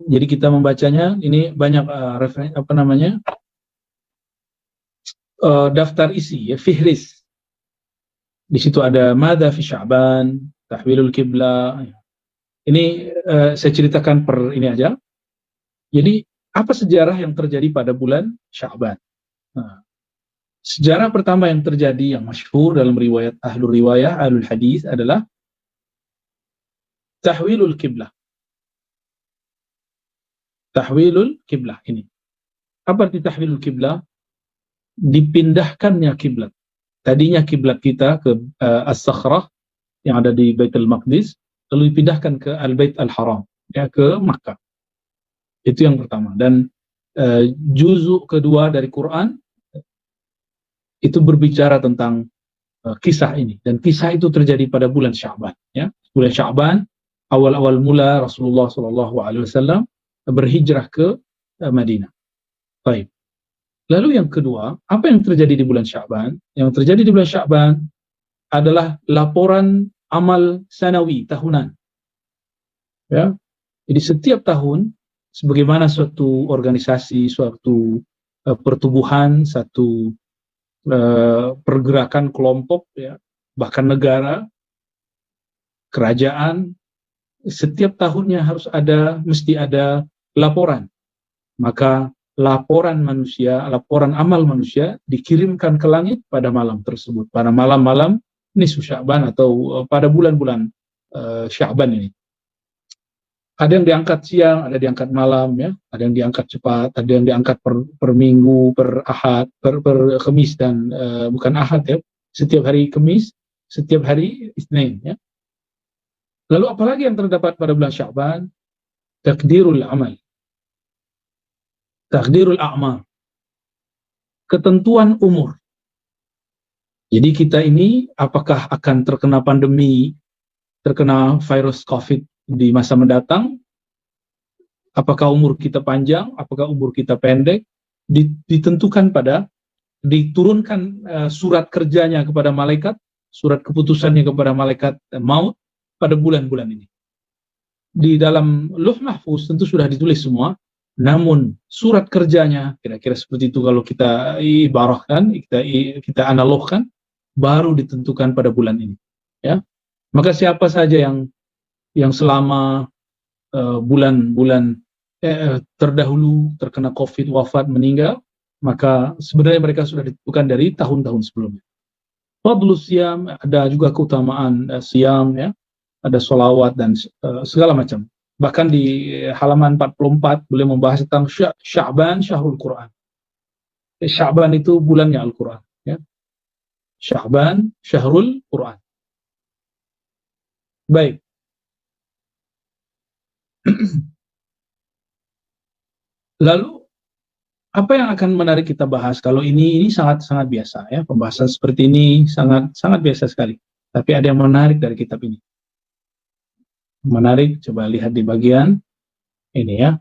Jadi kita membacanya ini banyak daftar isi ya, fihris. Di situ ada madza fi Sya'ban, tahwilul kiblah. Ini saya ceritakan per ini aja. Jadi apa sejarah yang terjadi pada bulan Sya'ban? Nah, sejarah pertama yang terjadi yang masyhur dalam riwayat ahlul hadis adalah tahwilul kiblah. Tahwilul kiblah ini. Apa arti tahwilul kiblah? Dipindahkannya kiblat. Tadinya kiblat kita ke As-Sakhrah yang ada di Baitul Maqdis, lalu dipindahkan ke Al-Bait Al-Haram, ya, ke Makkah. Itu yang pertama. Dan juzuk kedua dari Quran itu berbicara tentang kisah ini. Dan kisah itu terjadi pada bulan Sya'ban. Ya. Bulan Sya'ban, awal-awal mula Rasulullah SAW berhijrah ke Madinah. Baik. Lalu yang kedua, apa yang terjadi di bulan Sya'ban? Yang terjadi di bulan Sya'ban adalah laporan amal sanawi, tahunan. Ya. Jadi setiap tahun, sebagaimana suatu organisasi, suatu pertubuhan, satu pergerakan kelompok, ya, bahkan negara, kerajaan, setiap tahunnya mesti ada laporan. Maka laporan amal manusia dikirimkan ke langit pada malam tersebut, pada malam-malam nisfu Sya'ban atau pada bulan-bulan Sya'ban ini. Ada yang diangkat siang, ada diangkat malam, ya, ada yang diangkat cepat, ada yang diangkat per minggu, per ahad, per Khamis dan bukan ahad, ya, setiap hari Khamis, setiap hari Isnin, ya. Lalu apalagi yang terdapat pada bulan Sya'ban? Takdirul amal. Takdirul a'mal. Ketentuan umur. Jadi kita ini apakah akan terkena pandemi, terkena virus COVID di masa mendatang? Apakah umur kita panjang, apakah umur kita pendek? Ditentukan diturunkan surat kerjanya kepada malaikat, surat keputusannya kepada malaikat maut pada bulan-bulan ini. Di dalam Lauh Mahfuz tentu sudah ditulis semua, namun surat kerjanya kira-kira seperti itu kalau kita ibarahkan, kita analogkan, baru ditentukan pada bulan ini. Ya, maka siapa saja yang selama bulan-bulan terdahulu terkena COVID, wafat, meninggal, maka sebenarnya mereka sudah ditentukan dari tahun-tahun sebelumnya. Fadlus siyam, ada juga keutamaan siyam, ya, ada sholawat dan segala macam. Bahkan di halaman 44 beliau membahas tentang Sya'ban Syahrul Quran. Sya'ban itu bulannya Al-Quran, ya. Sya'ban Syahrul Quran. Baik. Lalu apa yang akan menarik kita bahas? Kalau ini sangat biasa, ya, pembahasan seperti ini sangat biasa sekali. Tapi ada yang menarik dari kitab ini. Menarik, coba lihat di bagian ini, ya.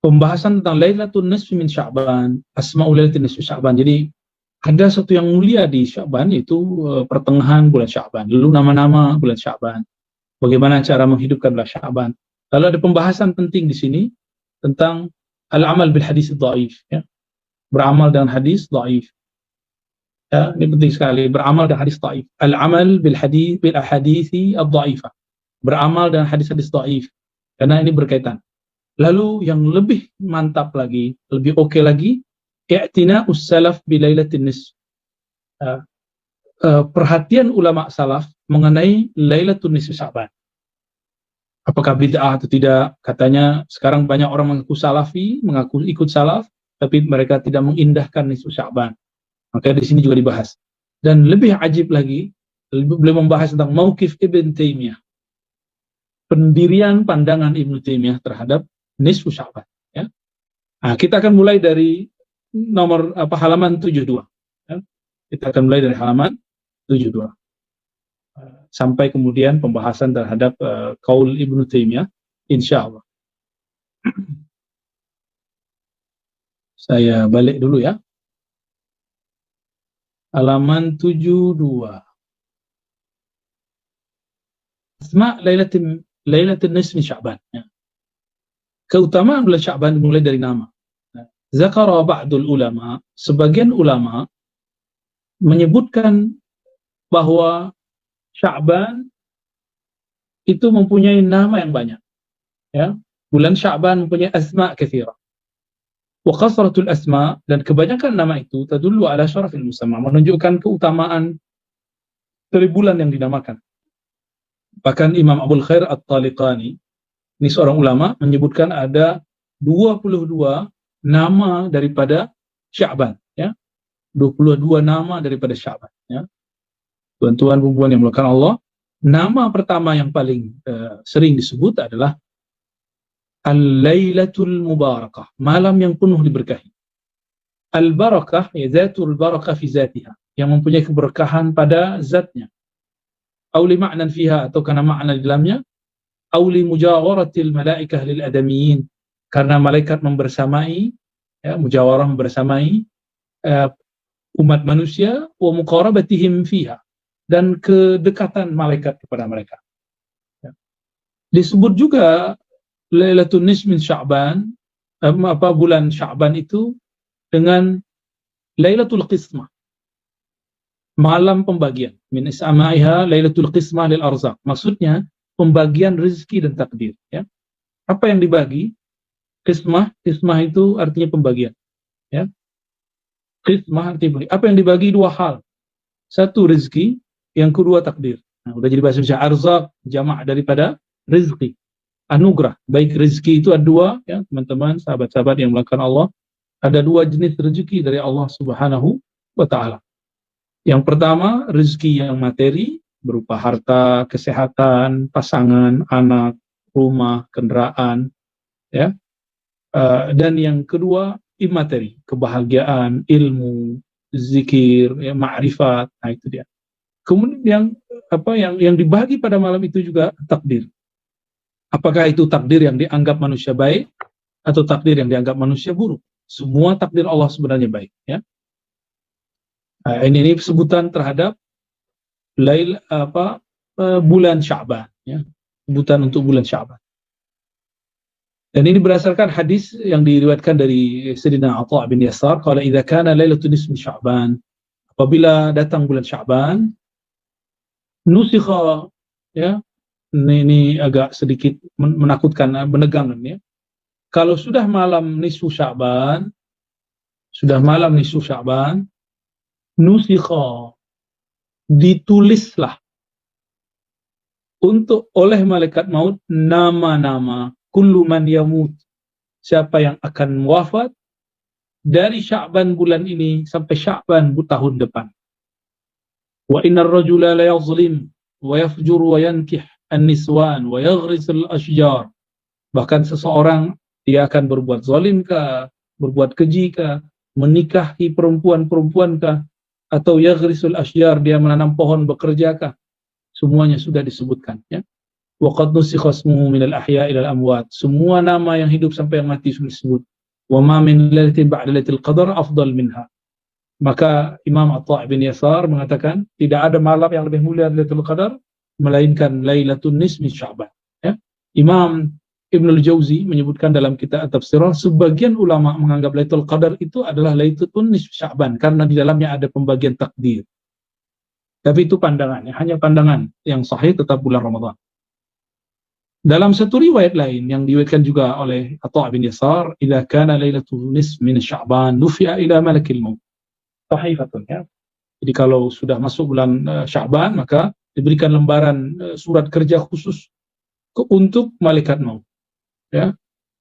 Pembahasan tentang Lailatul Nisfi min Sya'ban, Asma'ul Lailatul Nisfi Sya'ban. Jadi ada satu yang mulia di Sya'ban, itu pertengahan bulan Sya'ban. Lalu nama-nama bulan Sya'ban. Bagaimana cara menghidupkan bulan Sya'ban. Lalu ada pembahasan penting di sini tentang al-amal bil hadis dhaif, ya. Beramal dengan hadis dhaif. Ya, ini penting sekali, beramal dengan hadis dhaif. Al-amal bil ahadithi ad-dhaifah. Beramal dengan hadis-hadis dhaif. Karena ini berkaitan. Lalu yang lebih mantap lagi, lebih oke lagi, i'tina'us salaf bi lailatin nisf. Perhatian ulama salaf mengenai Lailatul Nisfi Sya'ban. Apakah bid'ah atau tidak? Katanya sekarang banyak orang mengaku salafi, mengaku ikut salaf, tapi mereka tidak mengindahkan Nisfu Sya'ban. Maka di sini juga dibahas. Dan lebih ajib lagi, beliau membahas tentang mauqif Ibn Taimiyah. Pendirian pandangan Ibn Taimiyah terhadap Nisfu Sya'ban, ya. Nah, kita akan mulai dari halaman 72. Ya. Kita akan mulai dari halaman 72. Sampai kemudian pembahasan terhadap qaul Ibn Taimiyah, insyaallah. Saya balik dulu, ya. Halaman 72. Asma' Lailatul Lailatul Nisfi Sya'ban. Ya. Keutamaan bulan Sya'ban dimulai dari nama. Zakara ba'dul ulama, sebagian ulama menyebutkan bahwa Sya'ban itu mempunyai nama yang banyak. Ya. Bulan Sya'ban mempunyai asma' katsira. Wa kasratul asma', dan kebanyakan nama itu tadullu ala syarafil musamma, menunjukkan keutamaan dari bulan yang dinamakan. Bahkan Imam Abul Khair At-Taliqani, ini seorang ulama, menyebutkan ada 22 nama daripada Sya'ban, ya. 22 nama daripada Sya'ban, ya. Tuan-tuan perempuan yang dimuliakan Allah, nama pertama yang paling sering disebut adalah Al-Lailatul Mubarakah, malam yang penuh diberkahi. Al-Barakah, ya, zatul barakah fi zatiha, yang mempunyai keberkahan pada zatnya. Aw li ma'nan fiha, atau karena makna di dalamnya. Aw li mujawaratil malaikah lil adamiyin, karena malaikat membersamai, ya, mujawarah membersamai umat manusia, wa muqarabatihim fiha, dan kedekatan malaikat kepada mereka. Ya. Disebut juga Lailatul Nisfi min Sya'ban, bulan Sya'ban itu dengan Lailatul Qismah, malam pembagian. Min is'amaiha Lailatul Qismah lil arzaq, maksudnya pembagian rezeki dan takdir, ya. Apa yang dibagi? Qismah itu artinya pembagian, ya. Qismah artinya pembagian. Apa yang dibagi? Dua hal. Satu rezeki, yang kedua takdir. Nah, udah jadi bahasa Indonesia. Arzaq jamak daripada rezeki, anugerah. Baik rezeki itu ada dua, ya teman-teman, sahabat-sahabat yang melakukan Allah. Ada dua jenis rezeki dari Allah Subhanahu wa Ta'ala. Yang pertama, rezeki yang materi, berupa harta, kesehatan, pasangan, anak, rumah, kendaraan, ya. Dan yang kedua, imateri, kebahagiaan, ilmu, zikir, ya, ma'rifat. Nah, itu dia. Kemudian yang dibagi pada malam itu juga takdir. Apakah itu takdir yang dianggap manusia baik atau takdir yang dianggap manusia buruk? Semua takdir Allah sebenarnya baik, ya. Ini sebutan terhadap bulan Sya'ban, ya. Sebutan untuk bulan Sya'ban. Dan ini berdasarkan hadis yang diriwayatkan dari Sayyidina Atha bin Yasar, qala idza kana lailatul nisfi Sya'ban, apabila datang bulan Sya'ban, nusikha, ya. Ini agak sedikit menakutkan, menegangkan, ya. Kalau sudah malam nisfu Sya'ban, nusikha, ditulislah oleh malaikat maut nama-nama kullu man yamut, siapa yang akan wafat dari Sya'ban bulan ini sampai Sya'ban tahun depan. Wa innar rajula la yazlim wa yafjur wa yankih an-niswan wa yaghris al-ashjar. Bahkan seseorang dia akan berbuat zalim kah, berbuat keji kah, menikahi perempuan-perempuan kah, atau yaghrisul ashjar, dia menanam pohon, bekerja kah, semuanya sudah disebutkan, ya. Wa qad nusikha ismuhu minal ahya'i ilal amwat, semua nama yang hidup sampai yang mati sudah disebut. Wa ma min lailatin ba'da lailatul qadar afdal minha. Maka Imam Atha bin Yasar mengatakan tidak ada malam yang lebih mulia dari Lailatul Qadar melainkan Lailatul Nisfi Sya'ban, ya. Imam Ibnul Jauzi menyebutkan dalam kitab Tafsirah, sebagian ulama menganggap Lailatul Qadar itu adalah Lailatul Nisfi Sya'ban karena di dalamnya ada pembagian takdir. Tapi itu pandangannya, hanya pandangan. Yang sahih tetap bulan Ramadan. Dalam satu riwayat lain yang diriwayatkan juga oleh Atha bin Yasar, idza kana Lailatul Nisfi min Sya'ban nufi'a ila malakil maut. Sahihatun, ya. Jadi kalau sudah masuk bulan Sya'ban, maka diberikan lembaran surat kerja khusus untuk malaikat maut, ya.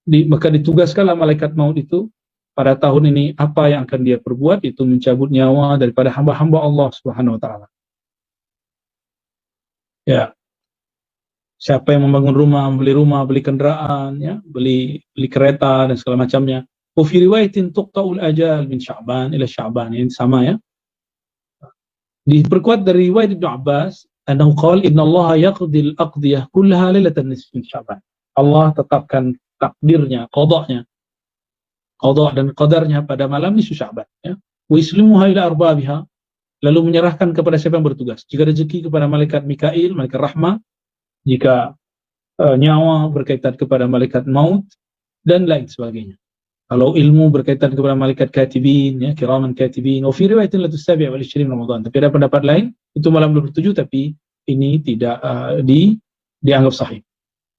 Maka ditugaskanlah malaikat maut itu pada tahun ini, apa yang akan dia perbuat, itu mencabut nyawa daripada hamba-hamba Allah Subhanahu wa Ta'ala, ya. Siapa yang membangun rumah, beli kendaraan, ya, beli kereta dan segala macamnya. Wa fi riwayatin tuqta'ul ajal min Sya'ban ila Sya'ban, ini sama, ya. Diperkuat dari riwayat Ibnu Abbas, annahu qala innallaha yaqdil aqdiyah kullaha lailatan nisfi min Sya'ban. Allah tetapkan takdirnya, qadanya, qada dan qadarnya pada malam nisfu Sya'ban, ya. Wa yuslimuha ila arbabiha, lalu menyerahkan kepada siapa yang bertugas. Jika rezeki kepada malaikat Mikail, malaikat rahmah. Jika nyawa berkaitan kepada malaikat maut dan lain sebagainya. Kalau ilmu berkaitan kepada malaikat katibin, ya, kiraman katibin. Wa fi riwayatin la tusabi' wal 20 Ramadan. Tapi ada pendapat lain, itu malam 27 tapi ini tidak dianggap sahih.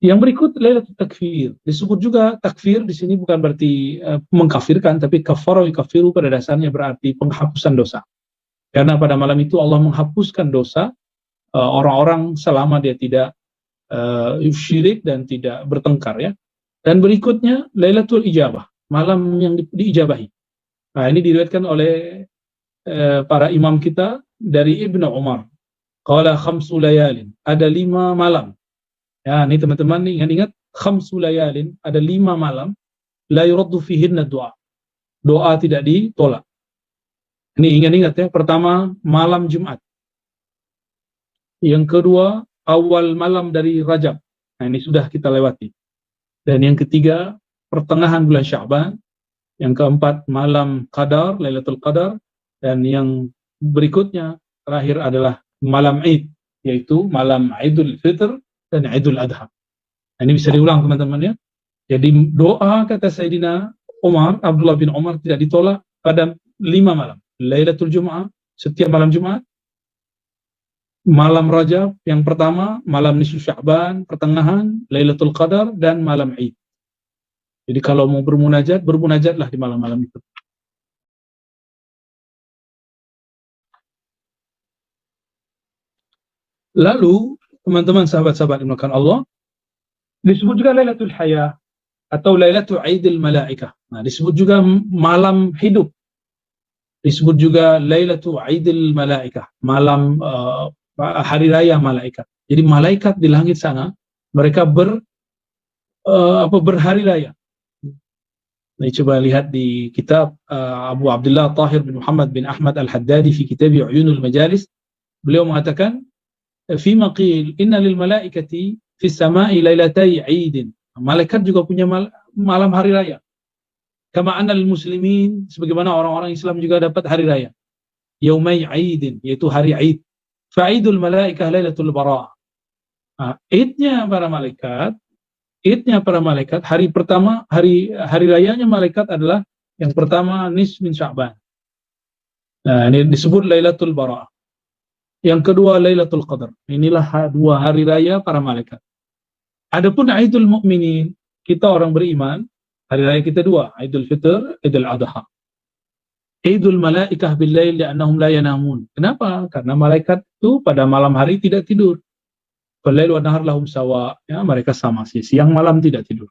Yang berikut Lailatul Takfir. Disebut juga takfir di sini bukan berarti mengkafirkan, tapi kafara yukafiru pada dasarnya berarti penghapusan dosa. Karena pada malam itu Allah menghapuskan dosa orang-orang selama dia tidak syirik dan tidak bertengkar, ya. Dan berikutnya Lailatul Ijabah, malam yang diijabahi. Nah, ini diriwayatkan oleh para imam kita dari Ibnu Umar. Qala khamsu layalin, ada 5 malam. Ya, ini teman-teman ingat khamsu layalin, ada 5 malam la yuraddu fihinna doa. Doa tidak ditolak. Ini ingat-ingat ya, pertama malam Jumat. Yang kedua awal malam dari Rajab. Nah, ini sudah kita lewati. Dan yang ketiga pertengahan bulan Sya'ban. Yang keempat malam Qadar, Lailatul Qadar, dan yang berikutnya terakhir adalah malam Id, yaitu malam Idul Fitr dan Idul Adha. Nah, ini bisa diulang teman-teman, ya. Jadi doa kata Sayyidina Umar, Abdullah bin Umar, tidak ditolak pada 5 malam. Lailatul Jum'ah, setiap malam Jumat, malam Rajab yang pertama, malam nisfu Sya'ban, pertengahan, Lailatul Qadar, dan malam Id. Jadi kalau mau bermunajatlah di malam-malam itu. Lalu, teman-teman sahabat-sahabat yang dimuliakan Allah, disebut juga Lailatul Hayah atau Lailatul Aidil Malaikah. Nah, disebut juga malam hidup. Disebut juga Lailatul Aidil Malaikah, malam hari raya malaikat. Jadi malaikat di langit sana mereka berhari raya. Nah, coba lihat di kitab Abu Abdullah Tahir bin Muhammad bin Ahmad Al-Haddadi fi kitab Uyunul Majalis. Beliau mengatakan fi maqil inna lil malaikati fi samai lailatai aidin. Malaikat juga punya malam hari raya. Kama anna lil muslimin, sebagaimana orang-orang Islam juga dapat hari raya. Yaumai aidin, yaitu hari Aid. Fa'idul malaikah lailatul bara'. Nah, idnya para malaikat, hari pertama, hari rayanya malaikat adalah yang pertama nisf min Sya'ban. Nah, ini disebut Lailatul Bara'. Yang kedua Lailatul Qadar. Inilah 2 hari raya para malaikat. Adapun Aidul Mukminin, kita orang beriman, hari raya kita 2, Aidul Fitr, Idul Adha. Idul malaikah bil-lail li'annahum la yanamun. Kenapa? Karena malaikat itu pada malam hari tidak tidur. Wal-lail wan-nahar lahum sawa, ya, mereka sama sih, siang malam tidak tidur,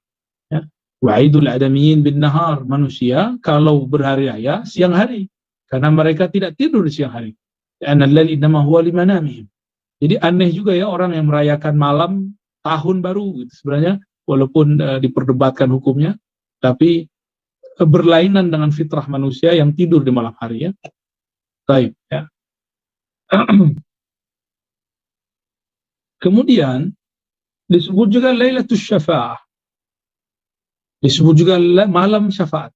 ya. Wa idul adamiyin bin-nahar, manusia kalau berhari raya siang hari karena mereka tidak tidur di siang hari. Anna al-lail innama huwa limanamihim. Jadi aneh juga ya orang yang merayakan malam tahun baru gitu. Sebenarnya walaupun diperdebatkan hukumnya, tapi berlainan dengan fitrah manusia yang tidur di malam hari, ya. Baik, ya. Kemudian disebut juga Lailatul Syafa'ah. Disebut juga malam syafaat.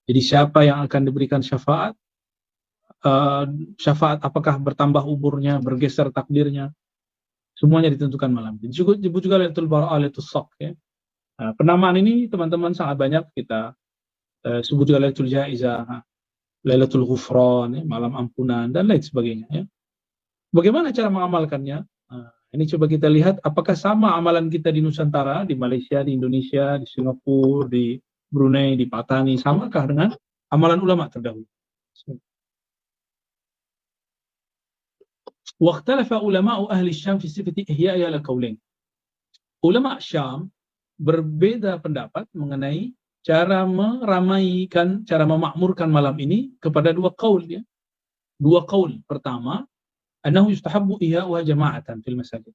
Jadi siapa yang akan diberikan syafaat? Syafaat apakah bertambah umurnya, bergeser takdirnya? Semuanya ditentukan malam. Disebut juga Lailatul Bara'ah, Lailatul Shaq, ya. Nah, penamaan ini teman-teman sangat banyak kita sebut juga Lailatul Jaizah, Lailatul Ghufran, ya, malam ampunan dan lain sebagainya, ya. Bagaimana cara mengamalkannya? Ini coba kita lihat apakah sama amalan kita di Nusantara, di Malaysia, di Indonesia, di Singapura, di Brunei, di Patani, samakah dengan amalan ulama terdahulu? Waqtalafa ulama'u ahli Syam fi sifati ihya'i ala qaulain. Ulama Syam berbeda pendapat mengenai cara meramaikan, cara memakmurkan malam ini kepada 2 qaul, ya. 2 qaul. Pertama, annahu yustahabbu ihya'uha jama'atan fil masajid.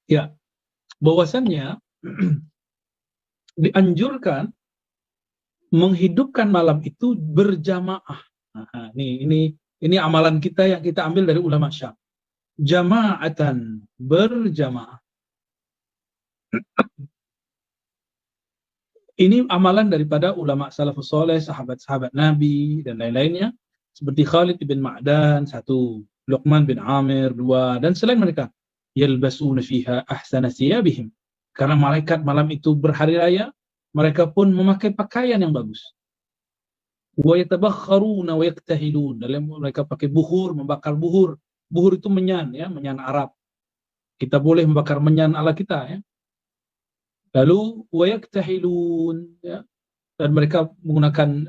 Ya, bahwasannya dianjurkan menghidupkan malam itu berjamaah. Nah, ini amalan kita yang kita ambil dari ulama Syam. Jama'atan, berjamaah. Ini amalan daripada ulama salafus saleh, sahabat-sahabat Nabi dan lain-lainnya, seperti Khalid bin Ma'dan 1, Luqman bin Amir, dua, dan selain mereka. Yalbasuna fiha ahsana thiyabihim. Karena malaikat malam itu berhari raya, mereka pun memakai pakaian yang bagus. Wa yatabakharuna wa yaktahilun. Dalam mereka pakai buhur, membakar buhur. Buhur itu menyan, ya, menyan Arab. Kita boleh membakar menyan ala kita, ya. Lalu wa yaktahilun, ya. Dan mereka menggunakan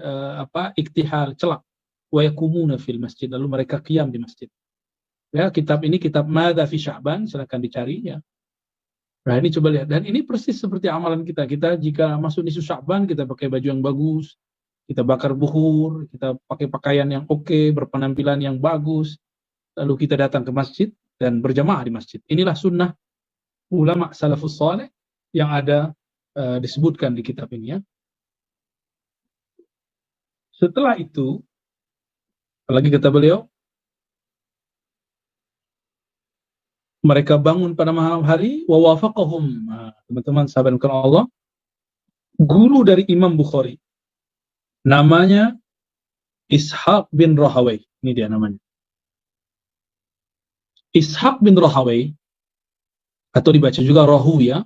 iktihal, celak. Wa yakumuna fil masjid. Lalu mereka qiyam di masjid. Ya, kitab ini kitab Madza fi Sya'ban, silakan dicari, ya. Nah, ini coba lihat. Dan ini persis seperti amalan kita. Kita jika masuk nisfu Sya'ban, kita pakai baju yang bagus, kita bakar buhur, kita pakai pakaian yang oke, berpenampilan yang bagus, lalu kita datang ke masjid dan berjamaah di masjid. Inilah sunnah ulama salafus saleh yang ada disebutkan di kitab ini, ya. Setelah itu, lagi kata beliau, mereka bangun pada malam hari, wa wafaqahum. Teman-teman sahabat Allah, guru dari Imam Bukhari, namanya Ishaq bin Rahawai. Ini dia namanya. Ishaq bin Rahawai, atau dibaca juga Rahu, ya,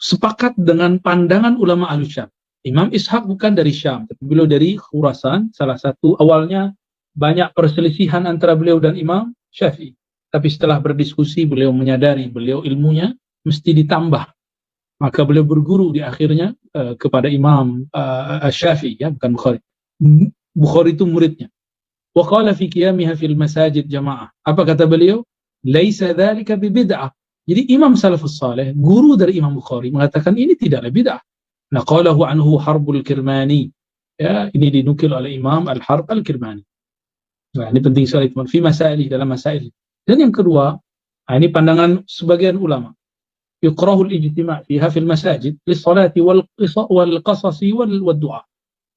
sepakat dengan pandangan ulama Ahlus Syam. Imam Ishaq bukan dari Syam, tapi beliau dari Khurasan, salah satu. Awalnya banyak perselisihan antara beliau dan Imam Syafi'i. Tapi setelah berdiskusi, beliau menyadari beliau ilmunya mesti ditambah. Maka beliau berguru di akhirnya kepada Imam Syafi'i, ya, bukan Bukhari. Bukhari itu muridnya. Wa qala fi qiyamiha fil masajid jamaah. Apa kata beliau? Laisa dzalika bibid'ah. Jadi Imam Salafus Saleh, guru dari Imam Bukhari, mengatakan ini tidaklah bid'ah. Naqalahu anhu Harbul Kirmani. Ya, ini dinukil oleh Imam Al-Harb Al-Kirmani. Nah, ini penting sekali, teman. Fi masailih, dalam masail. Dan yang kedua, ini pandangan sebagian ulama. Yukrahul ijtima' fiha fil masajid lis-salati wal qasasi wal du'a.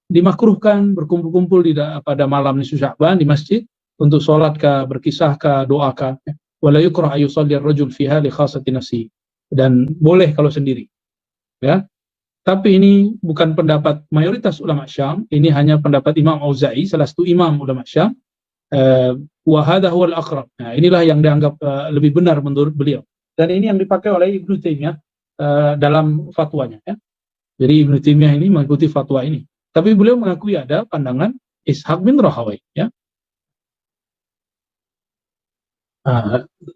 Dimakruhkan berkumpul-kumpul pada malam nisfu Sya'ban di masjid untuk salat ka, berkisah ka, doa ka. Wala yukrah ay yusalli ar-rajul fiha li khassati nafsi. Dan boleh kalau sendiri. Ya. Tapi ini bukan pendapat mayoritas ulama Syam, ini hanya pendapat Imam Auza'i, salah satu imam ulama Syam. Wa hadha huwal aqrab. Nah, inilah yang dianggap lebih benar menurut beliau. Dan ini yang dipakai oleh Ibnu Taimiyah dalam fatwanya, ya. Jadi Ibnu Taimiyah ini mengikuti fatwa ini. Tapi beliau mengakui ada pandangan Ishaq bin Rahawai, ya.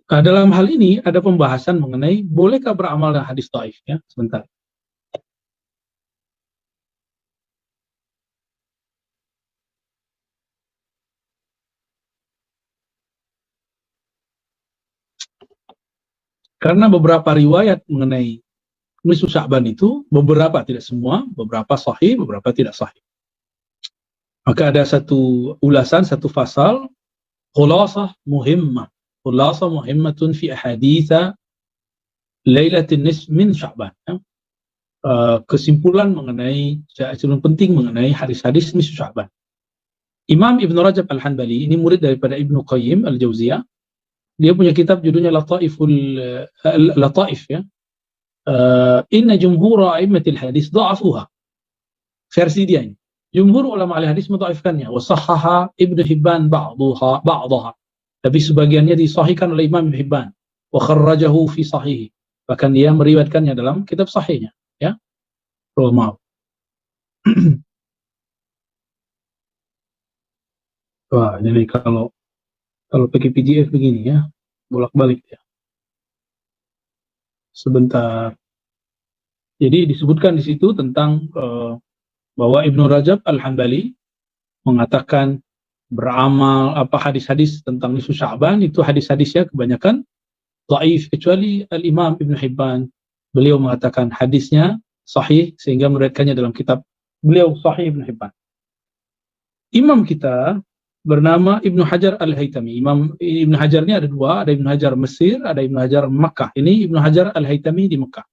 Dalam hal ini ada pembahasan mengenai bolehkah beramal dengan hadis dhaif, ya. Sebentar. Karena beberapa riwayat mengenai nisfu Sya'ban itu, beberapa, tidak semua, beberapa sahih, beberapa tidak sahih. Maka ada satu ulasan, satu fasal, khulasah muhimmah. Khulasah muhimmatun fi ahaditha lailatin nisf min Sya'ban. Ya. Kesimpulan mengenai, kesimpulan penting mengenai hadis-hadis nisfu Sya'ban. Imam Ibn Rajab Al-Hanbali, ini murid daripada Ibnu Qayyim Al-Jauziyah. Dia punya kitab judulnya Lataif, ya. Inna jumhur a'immatil hadis dha'afuha. Versi dia ini. Jumhur ulama al-hadis mendhaifkannya. Wa sahhaha Ibnu Hibban ba'daha. Tapi sebagiannya disahihkan oleh Imam Ibnu Hibban. Wa kharrajahu fi sahihi. Bahkan dia meriwayatkannya dalam kitab sahihnya, ya. Oh, maaf. Wah, jadi kalau pakai PDF begini, ya, bolak-balik, ya. Sebentar. Jadi disebutkan di situ tentang bahwa Ibnu Rajab Al-Hanbali mengatakan beramal hadis-hadis tentang nisfu Sya'ban itu hadis-hadisnya kebanyakan dhaif, kecuali Al-Imam Ibnu Hibban. Beliau mengatakan hadisnya sahih sehingga meriwayatkannya dalam kitab beliau Sahih Ibnu Hibban. Imam kita bernama Ibnu Hajar Al-Haytami. Imam Ibnu Hajar ini ada dua, ada Ibnu Hajar Mesir, ada Ibnu Hajar Makkah. Ini Ibnu Hajar Al-Haytami di Makkah.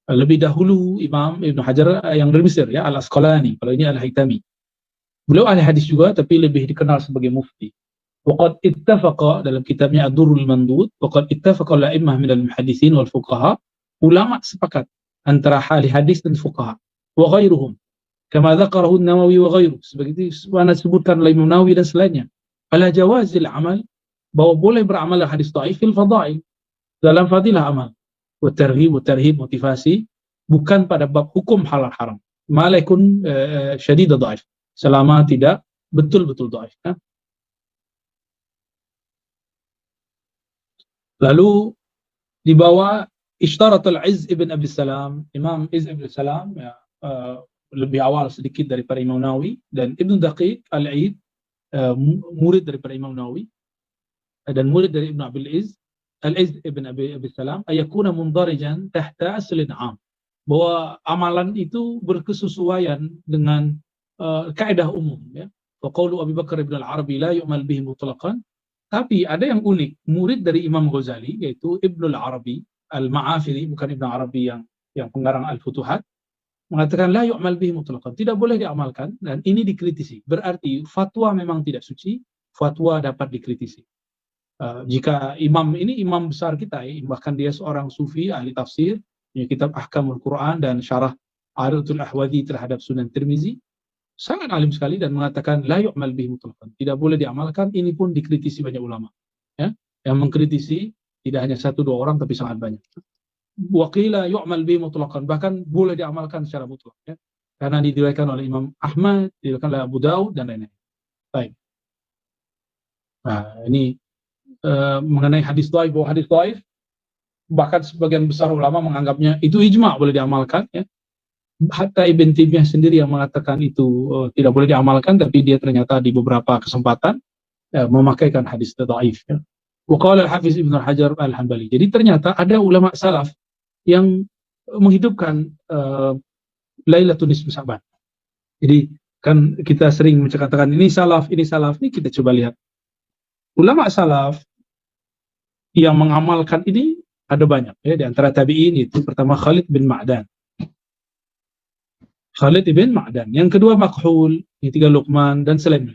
Lebih dahulu Imam Ibnu Hajar yang dari Mesir, ya, Al-Asqalani. Kalau ini Al-Haytami. Beliau ahli hadis juga, tapi lebih dikenal sebagai mufti. Waqad ittafaqa dalam kitabnya Ad-Durrul Mandud, waqad ittafaqa al-a'immah minal muhaddisin wal fuqaha, ulama sepakat antara ahli hadis dan fuqaha wa ghairuhum. Kama dzakarahu An-Nawawi wa ghairuh, seperti mana disebutkan oleh Imam Nawawi dan selainnya. ala jawazil amal, bahwa boleh beramal hadis dhaif fil fadail, dalam fadilah amal. Wa targhib motivasi, bukan pada bab hukum halal haram. Malaikun syadid dhaif, selama tidak betul-betul dhaif. Lalu di bawah Ishtaratul Izz ibn Abi Salam, Imam Izz ibn Salam ya, lebih awal sedikit daripada Imam Nawawi, dan Ibn Daqiq Al-Aid, murid daripada Imam Nawawi dan murid dari Ibn Abil Izz, Al-Izz ibn Abi Salam, ayakuna mundarijan tahta aslin am, bahwa amalan itu berkesesuaian dengan kaidah umum, ya. Wa qawlu Abu Bakar ibn al-Arabi la yu'mal bihi mutlaqan. Tapi ada yang unik, murid dari Imam Ghazali, yaitu Ibn al-Arabi Al-Ma'afiri, bukan Ibn Arabi yang pengarang Al-Futuhat, mengatakan la yu'mal bihi mutlaqan, tidak boleh diamalkan, dan ini dikritisi. Berarti fatwa memang tidak suci, fatwa dapat dikritisi. Jika imam ini imam besar kita, bahkan dia seorang sufi, ahli tafsir, punya kitab Ahkamul Quran dan syarah Aridatul Ahwadi terhadap Sunan Tirmizi, sangat alim sekali, dan mengatakan la yu'mal bihi mutlaqan, tidak boleh diamalkan. Ini pun dikritisi banyak ulama, ya. Yang mengkritisi tidak hanya satu dua orang, tapi sangat banyak. Waqila yu'mal bihi mutlaqan, bahkan boleh diamalkan secara mutlak, ya. Karena diriwayatkan oleh Imam Ahmad, diriwayatkan oleh Abu Daud dan lain-lain. Baik. Nah, ini mengenai hadis dhaif, bahwa hadis dhaif bahkan sebagian besar ulama menganggapnya itu ijma' boleh diamalkan, ya. Hatta Ibn Taimiyah sendiri yang mengatakan itu tidak boleh diamalkan, tapi dia ternyata di beberapa kesempatan memakaikan hadis dhaif, ya. Wa qala al-Hafiz Ibnu Hajar Al-Hambali. Jadi ternyata ada ulama salaf yang menghidupkan Lailatul Nisfu Sya'ban. Jadi kan kita sering menceritakan ini salaf, ini kita coba lihat. Ulama salaf yang mengamalkan ini ada banyak, ya. Di antara tabi'in itu pertama Khalid bin Ma'dan. Khalid bin Ma'dan. Yang kedua Makhul, yang ketiga Luqman dan selainnya.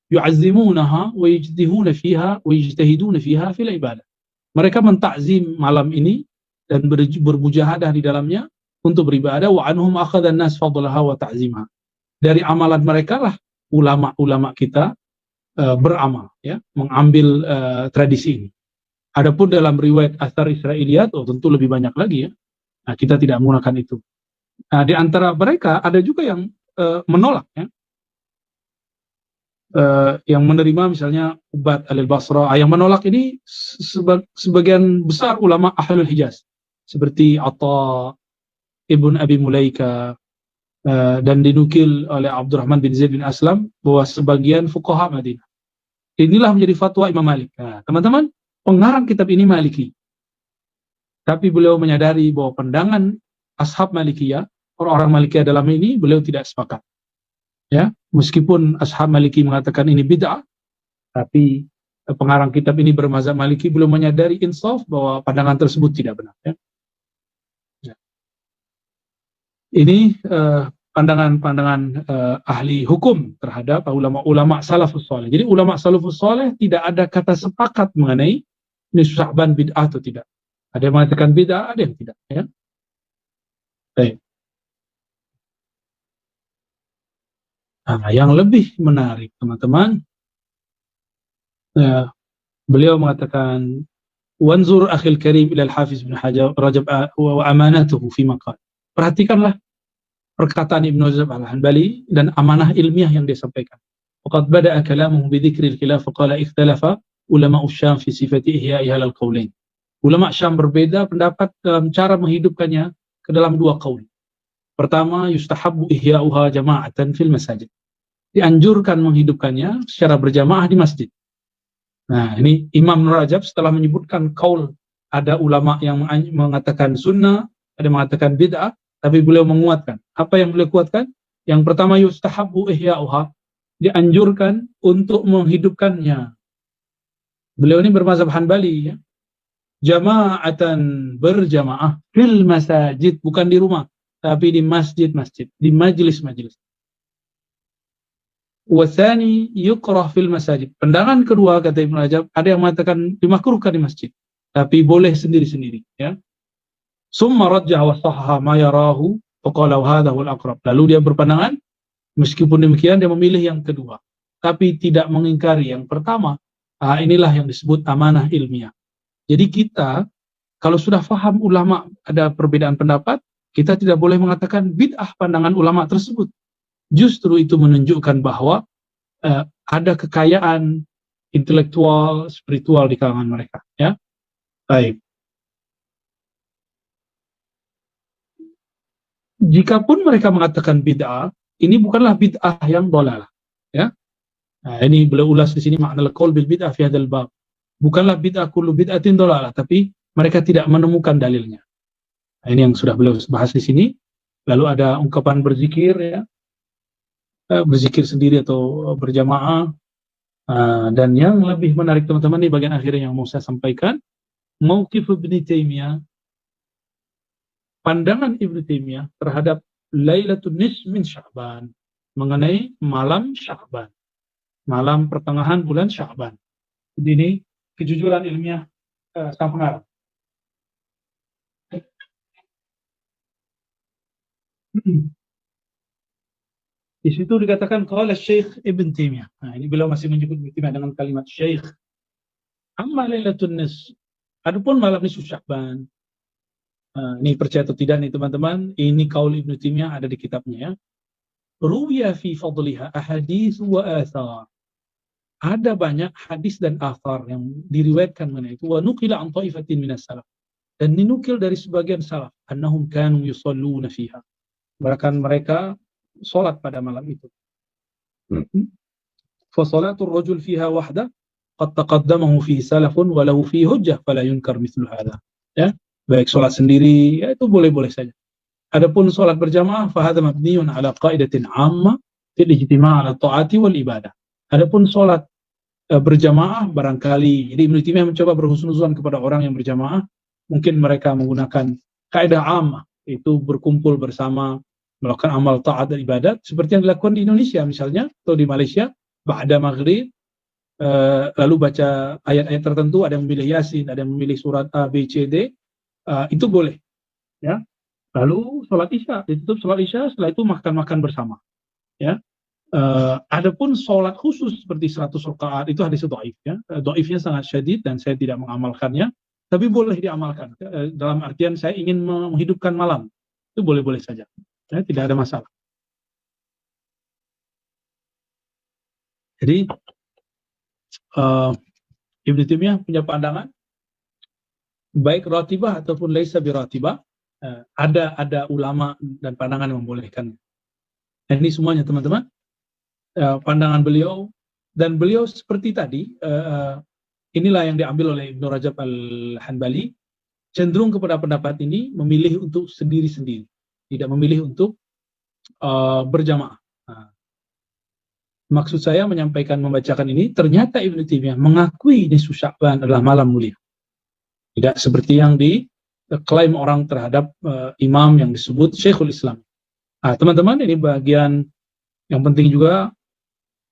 Yu'azzimunaha wa yajtihuna fiha wa yajtahiduna fiha fil ibadah. Mereka mentakzim malam ini dan bermujahadah di dalamnya untuk beribadah. Wa anhum akhadha an-nas fadlaha wa ta'zimha. Dari amalan mereka lah ulama-ulama kita beramal, ya, mengambil tradisi ini. Adapun dalam riwayat Athar Israiliyat, tentu lebih banyak lagi, ya. Nah, kita tidak menggunakan itu. Nah, di antara mereka ada juga yang menolak, ya. Yang menerima misalnya Ubad al-Basra, yang menolak ini sebagian besar ulama Ahlul Hijaz, seperti Atta Ibn Abi Mulaika, dan dinukil oleh Abdurrahman bin Zaid bin Aslam bahwa sebagian fuqaha Madinah. Inilah menjadi fatwa Imam Malik. Nah, teman-teman, pengarang kitab ini Maliki, tapi beliau menyadari bahwa pandangan ashab Malikiyah, orang-orang Malikiyah dalam ini, beliau tidak sepakat, ya. Meskipun ashab Maliki mengatakan ini bid'ah, tapi pengarang kitab ini bermazhab Maliki, belum menyadari insaf bahwa pandangan tersebut tidak benar, ya. Ini pandangan-pandangan ahli hukum terhadap ulama-ulama salafus saleh. Jadi ulama salafus saleh tidak ada kata sepakat mengenai nisfu Sya'ban bid'ah atau tidak. Ada yang mengatakan bid'ah, ada yang tidak, ya. Baik. Nah, yang lebih menarik, teman-teman, beliau mengatakan wanzur akhil karim ila al-Hafiz bin Hajar Rajab wa amanatuhu fi maqal. Perhatikanlah perkataan Ibnu Rajab Al-Hanbali dan amanah ilmiah yang dia sampaikan. Waqad bada'a kalamuhu bi dzikri al-khilaf wa qala ikhtalafa ulama Syam fi sifati ihya'iha al-qaulain. Ulama Syam berbeda pendapat dalam cara menghidupkannya ke dalam dua qaul. Pertama, yustahabbu ihya'uha jama'atan fil masajid. Dianjurkan menghidupkannya secara berjamaah di masjid. Nah, ini Imam Rajab setelah menyebutkan qaul, ada ulama yang mengatakan sunnah, ada yang mengatakan bid'ah, tapi beliau menguatkan. Apa yang beliau kuatkan? Yang pertama, yustahabbu ihya'uha, dianjurkan untuk menghidupkannya. Beliau ini bermazhab Hanbali, ya. Jama'atan, berjamaah fil masajid, bukan di rumah, tapi di masjid-masjid, di majlis-majlis. Wasani yukrah fil masajid. Pandangan kedua, kata Ibnu Rajab, ada yang mengatakan dimakruhkan di masjid, tapi boleh sendiri-sendiri, ya. Summa rajjah wa sahha ma yarahu wa qala hadha wal aqrab. Lalu dia berpandangan, meskipun demikian dia memilih yang kedua. tapi tidak mengingkari yang pertama, inilah yang disebut amanah ilmiah. Jadi kita, kalau sudah faham ulama ada perbedaan pendapat, kita tidak boleh mengatakan bid'ah pandangan ulama tersebut. Justru itu menunjukkan bahwa ada kekayaan intelektual, spiritual di kalangan mereka. Ya, baik. Jikapun mereka mengatakan bid'ah, ini bukanlah bid'ah yang dolalah. Ya, nah, ini beliau ulas di sini makna qaul bil bid'ah fi hadzal bab. Bukanlah bid'ah kullu bid'atin dolalah, tapi mereka tidak menemukan dalilnya. Nah, ini yang sudah beliau bahas di sini. Lalu ada ungkapan berzikir, ya, berzikir sendiri atau berjamaah. Dan yang lebih menarik teman-teman di bagian akhirnya yang mau saya sampaikan, mauqif Ibnu Taimiyah, pandangan Ibnu Taimiyah terhadap Lailatul Nisf min Sya'ban, mengenai malam Sya'ban, malam pertengahan bulan Sya'ban. Jadi ini kejujuran ilmiah sang pengarang. Di situ dikatakan qala Syekh Ibn Taimiyah. Nah, ini beliau masih menyebut Ibnu Taimiyah dengan kalimat Syekh. Amma Lailatul Nisf, adapun malam nisfu Sya'ban. Ini percaya atau tidak nih teman-teman, ini kaul Ibnu Taimiyah ada di kitabnya, ya. Ruwiya fi fadliha ahadits wa athar. Ada banyak hadis dan athar yang diriwayatkan mengenai itu. Wa nuqila an ta'ifatin minas salaf. Dan dinukil dari sebagian salaf, annahum kanu yusalluna fiha. Bahkan mereka salat pada malam itu. Fa salatul rajul fiha wahda qad taqaddamahu fi salafun wa lahu fi hujjah fala yunkar mithlu hadha. Ya, baik salat sendiri, ya itu boleh-boleh saja. Adapun salat berjamaah fa hadha mabniun ala qaidatin 'amma fil ijtima' ala ta'ati wal ibadah. Adapun salat berjamaah barangkali, jadi Ibnu Taimiyah mencoba berhusnuzon kepada orang yang berjamaah, mungkin mereka menggunakan kaidah 'ammah, itu berkumpul bersama melakukan amal taat dan ibadat seperti yang dilakukan di Indonesia misalnya atau di Malaysia, ba'da maghrib lalu baca ayat-ayat tertentu, ada yang memilih Yasin, ada yang memilih surat A, B, C, D, itu boleh, ya. Lalu sholat isya, ditutup sholat isya, setelah itu makan-makan bersama, ya. Adapun sholat khusus seperti 100 rakaat itu hadis dhaif, ya. Dhaifnya sangat syadid dan saya tidak mengamalkannya, tapi boleh diamalkan. Dalam artian saya ingin menghidupkan malam, itu boleh-boleh saja, ya, tidak ada masalah. Jadi Ibnu Taimiyah punya pandangan baik ratibah ataupun laisa biratibah, ada ulama dan pandangan yang membolehkan. Dan ini semuanya teman-teman pandangan beliau, dan beliau seperti tadi inilah yang diambil oleh Ibnu Rajab Al-Hanbali, cenderung kepada pendapat ini, memilih untuk sendiri-sendiri, tidak memilih untuk berjamaah. Maksud saya menyampaikan, membacakan ini, ternyata Ibnu Taimiyah mengakui nisfu Sya'ban adalah malam mulia. Tidak seperti yang diklaim orang terhadap imam yang disebut Syekhul Islam. Teman-teman, ini bagian yang penting juga,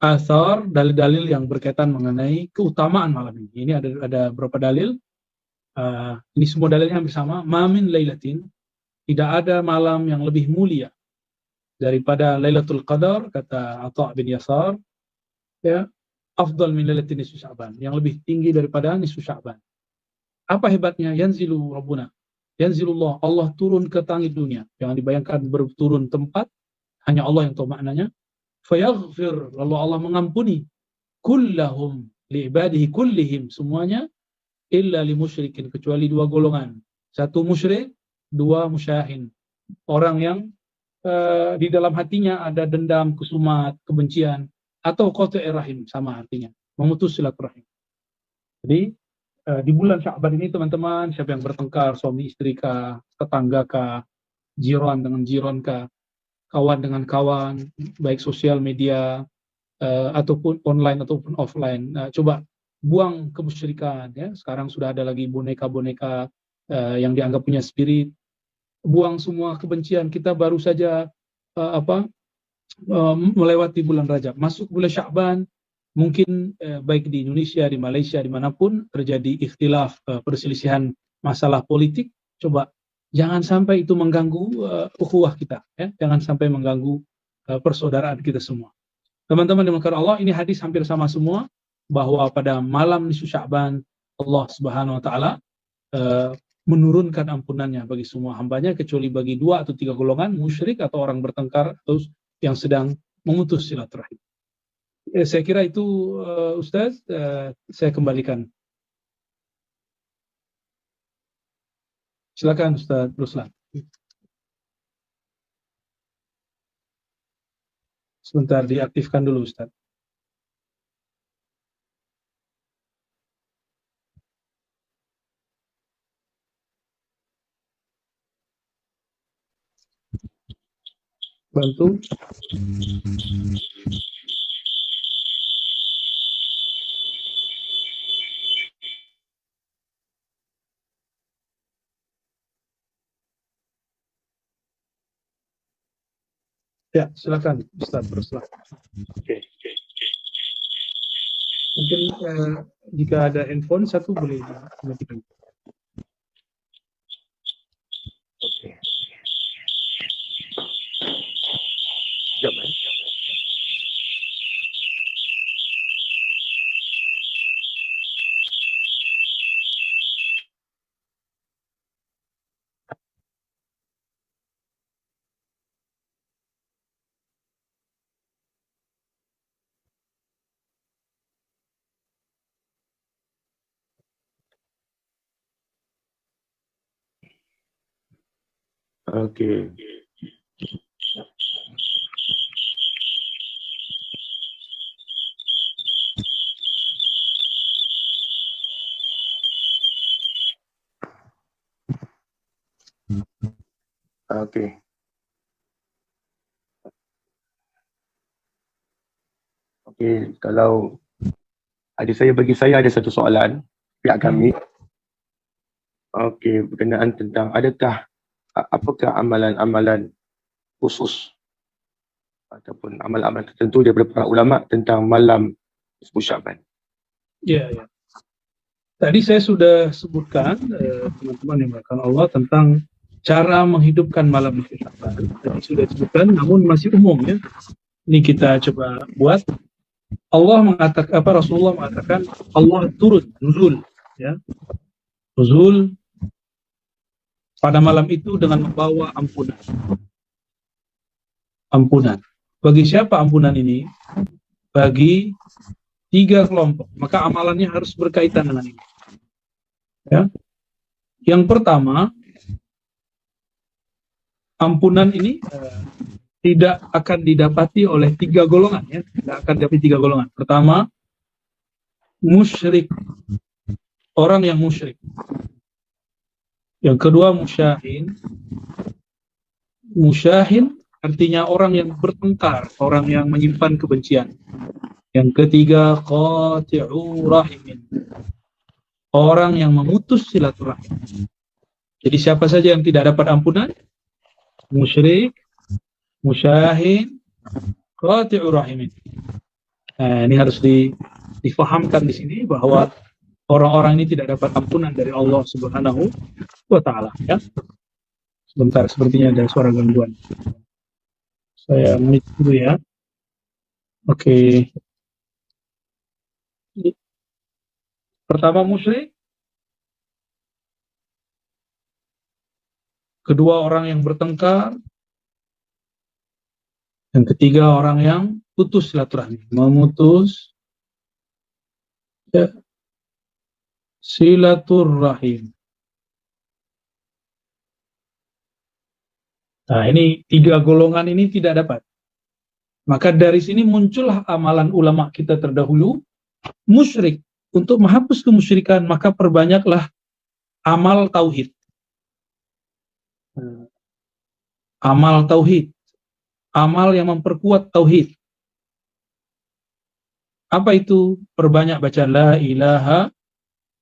athar, dalil-dalil yang berkaitan mengenai keutamaan malam ini. Ini ada beberapa dalil. Ini semua dalilnya bersama. Ma min lailatin, tidak ada malam yang lebih mulia daripada Lailatul Qadar, kata Atha bin Yasar, ya, afdal min lailatin nisfu Sya'ban, yang lebih tinggi daripada nisfu Sya'ban. Apa hebatnya? Yanzilu Rabbuna, yanzilullah, Allah turun ke langit dunia. Jangan dibayangkan berturun tempat, hanya Allah yang tahu maknanya. Fayaghfir, lalu Allah mengampuni, kullahum li ibadihi kullihim, semuanya, illa li musyrikin, kecuali dua golongan. Satu musyrik, dua musyahin, orang yang di dalam hatinya ada dendam, kusumat, kebencian, atau qati'ir rahim, sama artinya, memutus silaturahim. Jadi di bulan Sya'ban ini teman-teman, siapa yang bertengkar, suami istri kah, tetangga kah, jiran dengan jiran kah, kawan dengan kawan, baik sosial media ataupun online ataupun offline, coba buang kemusyrikan, ya. Sekarang sudah ada lagi boneka-boneka yang dianggap punya spirit. Buang semua kebencian. Kita baru saja melewati bulan Rajab, masuk bulan Sya'ban. Mungkin baik di Indonesia, di Malaysia, dimanapun terjadi ikhtilaf, perselisihan masalah politik, coba jangan sampai itu mengganggu ukhuwah kita, ya. Jangan sampai mengganggu persaudaraan kita semua. Teman-teman dimakan Allah, ini hadis hampir sama semua, bahwa pada malam nisfu Sya'ban Allah Subhanahu wa taala menurunkan ampunannya bagi semua hambanya, kecuali bagi 2 atau 3 golongan, musyrik atau orang bertengkar atau yang sedang memutus silaturahim. Saya kira itu Ustaz, saya kembalikan. Silakan Ustaz Ruslan. Sebentar diaktifkan dulu Ustaz. Bantu. Ya, silakan Ustaz Ruslan. Oke. Mungkin jika ada handphone satu boleh dimatikan. Oke. Sekejap, Oke. Oke. Oke, kalau bagi saya ada satu soalan pihak kami. Oke, berkenaan tentang apakah amalan-amalan khusus ataupun amalan-amalan tertentu daripada para ulama tentang malam nisfu Sya'ban. Ya, ya. Tadi saya sudah sebutkan teman-teman yang dimuliakan Allah tentang cara menghidupkan malam nisfu Sya'ban. Tadi sudah disebutkan, namun masih umum ya. Ini kita coba buat. Rasulullah mengatakan Allah turun, nuzul, ya. Nuzul pada malam itu dengan membawa ampunan. Ampunan. Bagi siapa ampunan ini? Bagi 3 kelompok. Maka amalannya harus berkaitan dengan ini. Ya. Yang pertama, ampunan ini tidak akan didapati oleh 3 golongan, ya. Tidak akan didapati 3 golongan. Pertama, musyrik, orang yang musyrik. Yang kedua, musyahin. Musyahin artinya orang yang bertengkar, orang yang menyimpan kebencian. Yang ketiga, qati'u rahimin, orang yang memutus silaturahim. Jadi siapa saja yang tidak dapat ampunan? Musyrik, musyahin, qati'u rahimin. Nah, ini harus difahamkan di sini bahwa orang-orang ini tidak dapat ampunan dari Allah Subhanahu wa taala, ya. Sebentar, sepertinya ada suara gangguan. Saya mute dulu ya. Oke. Pertama musyrik, kedua orang yang bertengkar, yang ketiga orang yang putus silaturahmi, memutus ya, silaturahim. Nah, ini 3 golongan ini tidak dapat. Maka dari sini muncullah amalan ulama kita terdahulu, musyrik. Untuk menghapus kemusyrikan, maka perbanyaklah amal tauhid. Amal tauhid. Amal yang memperkuat tauhid. Apa itu? Perbanyak baca la ilaha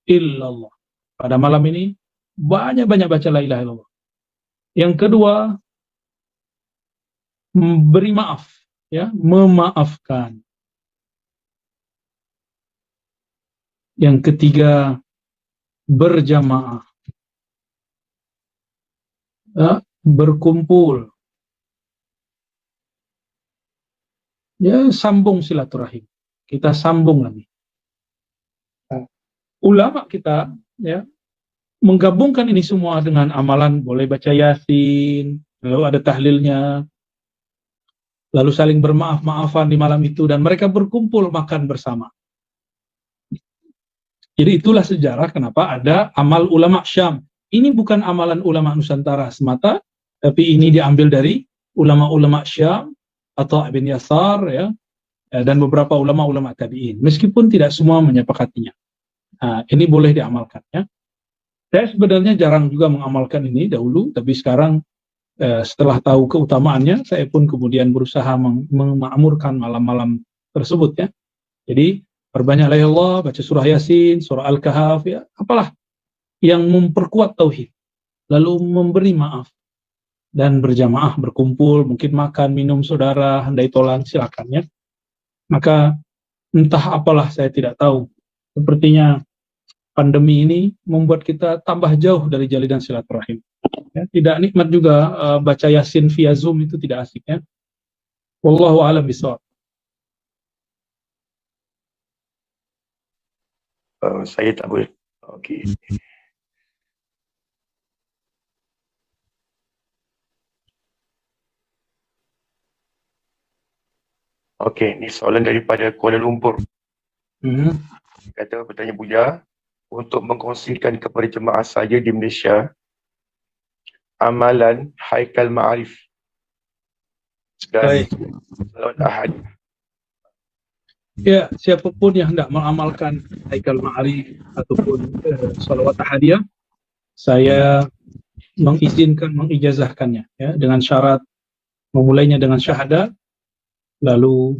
illallah. Pada malam ini banyak-banyak baca la ilaha illallah. Yang kedua, beri maaf, ya, memaafkan. Yang ketiga, berjamaah, ya, berkumpul. ya sambung silaturahim. Kita sambung lagi. Nah, ulama kita ya menggabungkan ini semua dengan amalan, boleh baca Yasin, lalu ada tahlilnya, lalu saling bermaaf-maafan di malam itu, dan mereka berkumpul makan bersama. Jadi itulah sejarah kenapa ada amal ulama Syam. Ini bukan amalan ulama Nusantara semata, tapi ini diambil dari ulama-ulama Syam atau Ibn Yasar ya, dan beberapa ulama-ulama tabi'in. Meskipun tidak semua menyepakatinya. Nah, ini boleh diamalkan ya. Saya sebenarnya jarang juga mengamalkan ini dahulu, tapi sekarang setelah tahu keutamaannya, saya pun kemudian berusaha memakmurkan malam-malam tersebut ya. Jadi perbanyaklah ya Allah, baca surah Yasin, surah Al-Kahf, ya, apalah yang memperkuat tauhid, lalu memberi maaf dan berjamaah berkumpul, mungkin makan, minum saudara, handai tolan, silakan ya. Maka entah apalah saya tidak tahu. Sepertinya pandemi ini membuat kita tambah jauh dari jalinan silaturahim. Ya, tidak nikmat juga baca Yasin via Zoom, itu tidak asik ya. Wallahu a'lam bishawab. Saya tak boleh. Okey. Okey, ni soalan daripada Kuala Lumpur. Kata bertanya Buya, untuk mengkongsikan kepada jemaah saya di Malaysia amalan Haikal Ma'arif dan Salawat Ahad. Ya, siapapun yang hendak mengamalkan Haikal Ma'arif ataupun Salawat Ahadiyah, saya mengizinkan, mengijazahkannya ya, dengan syarat memulainya dengan syahadat, lalu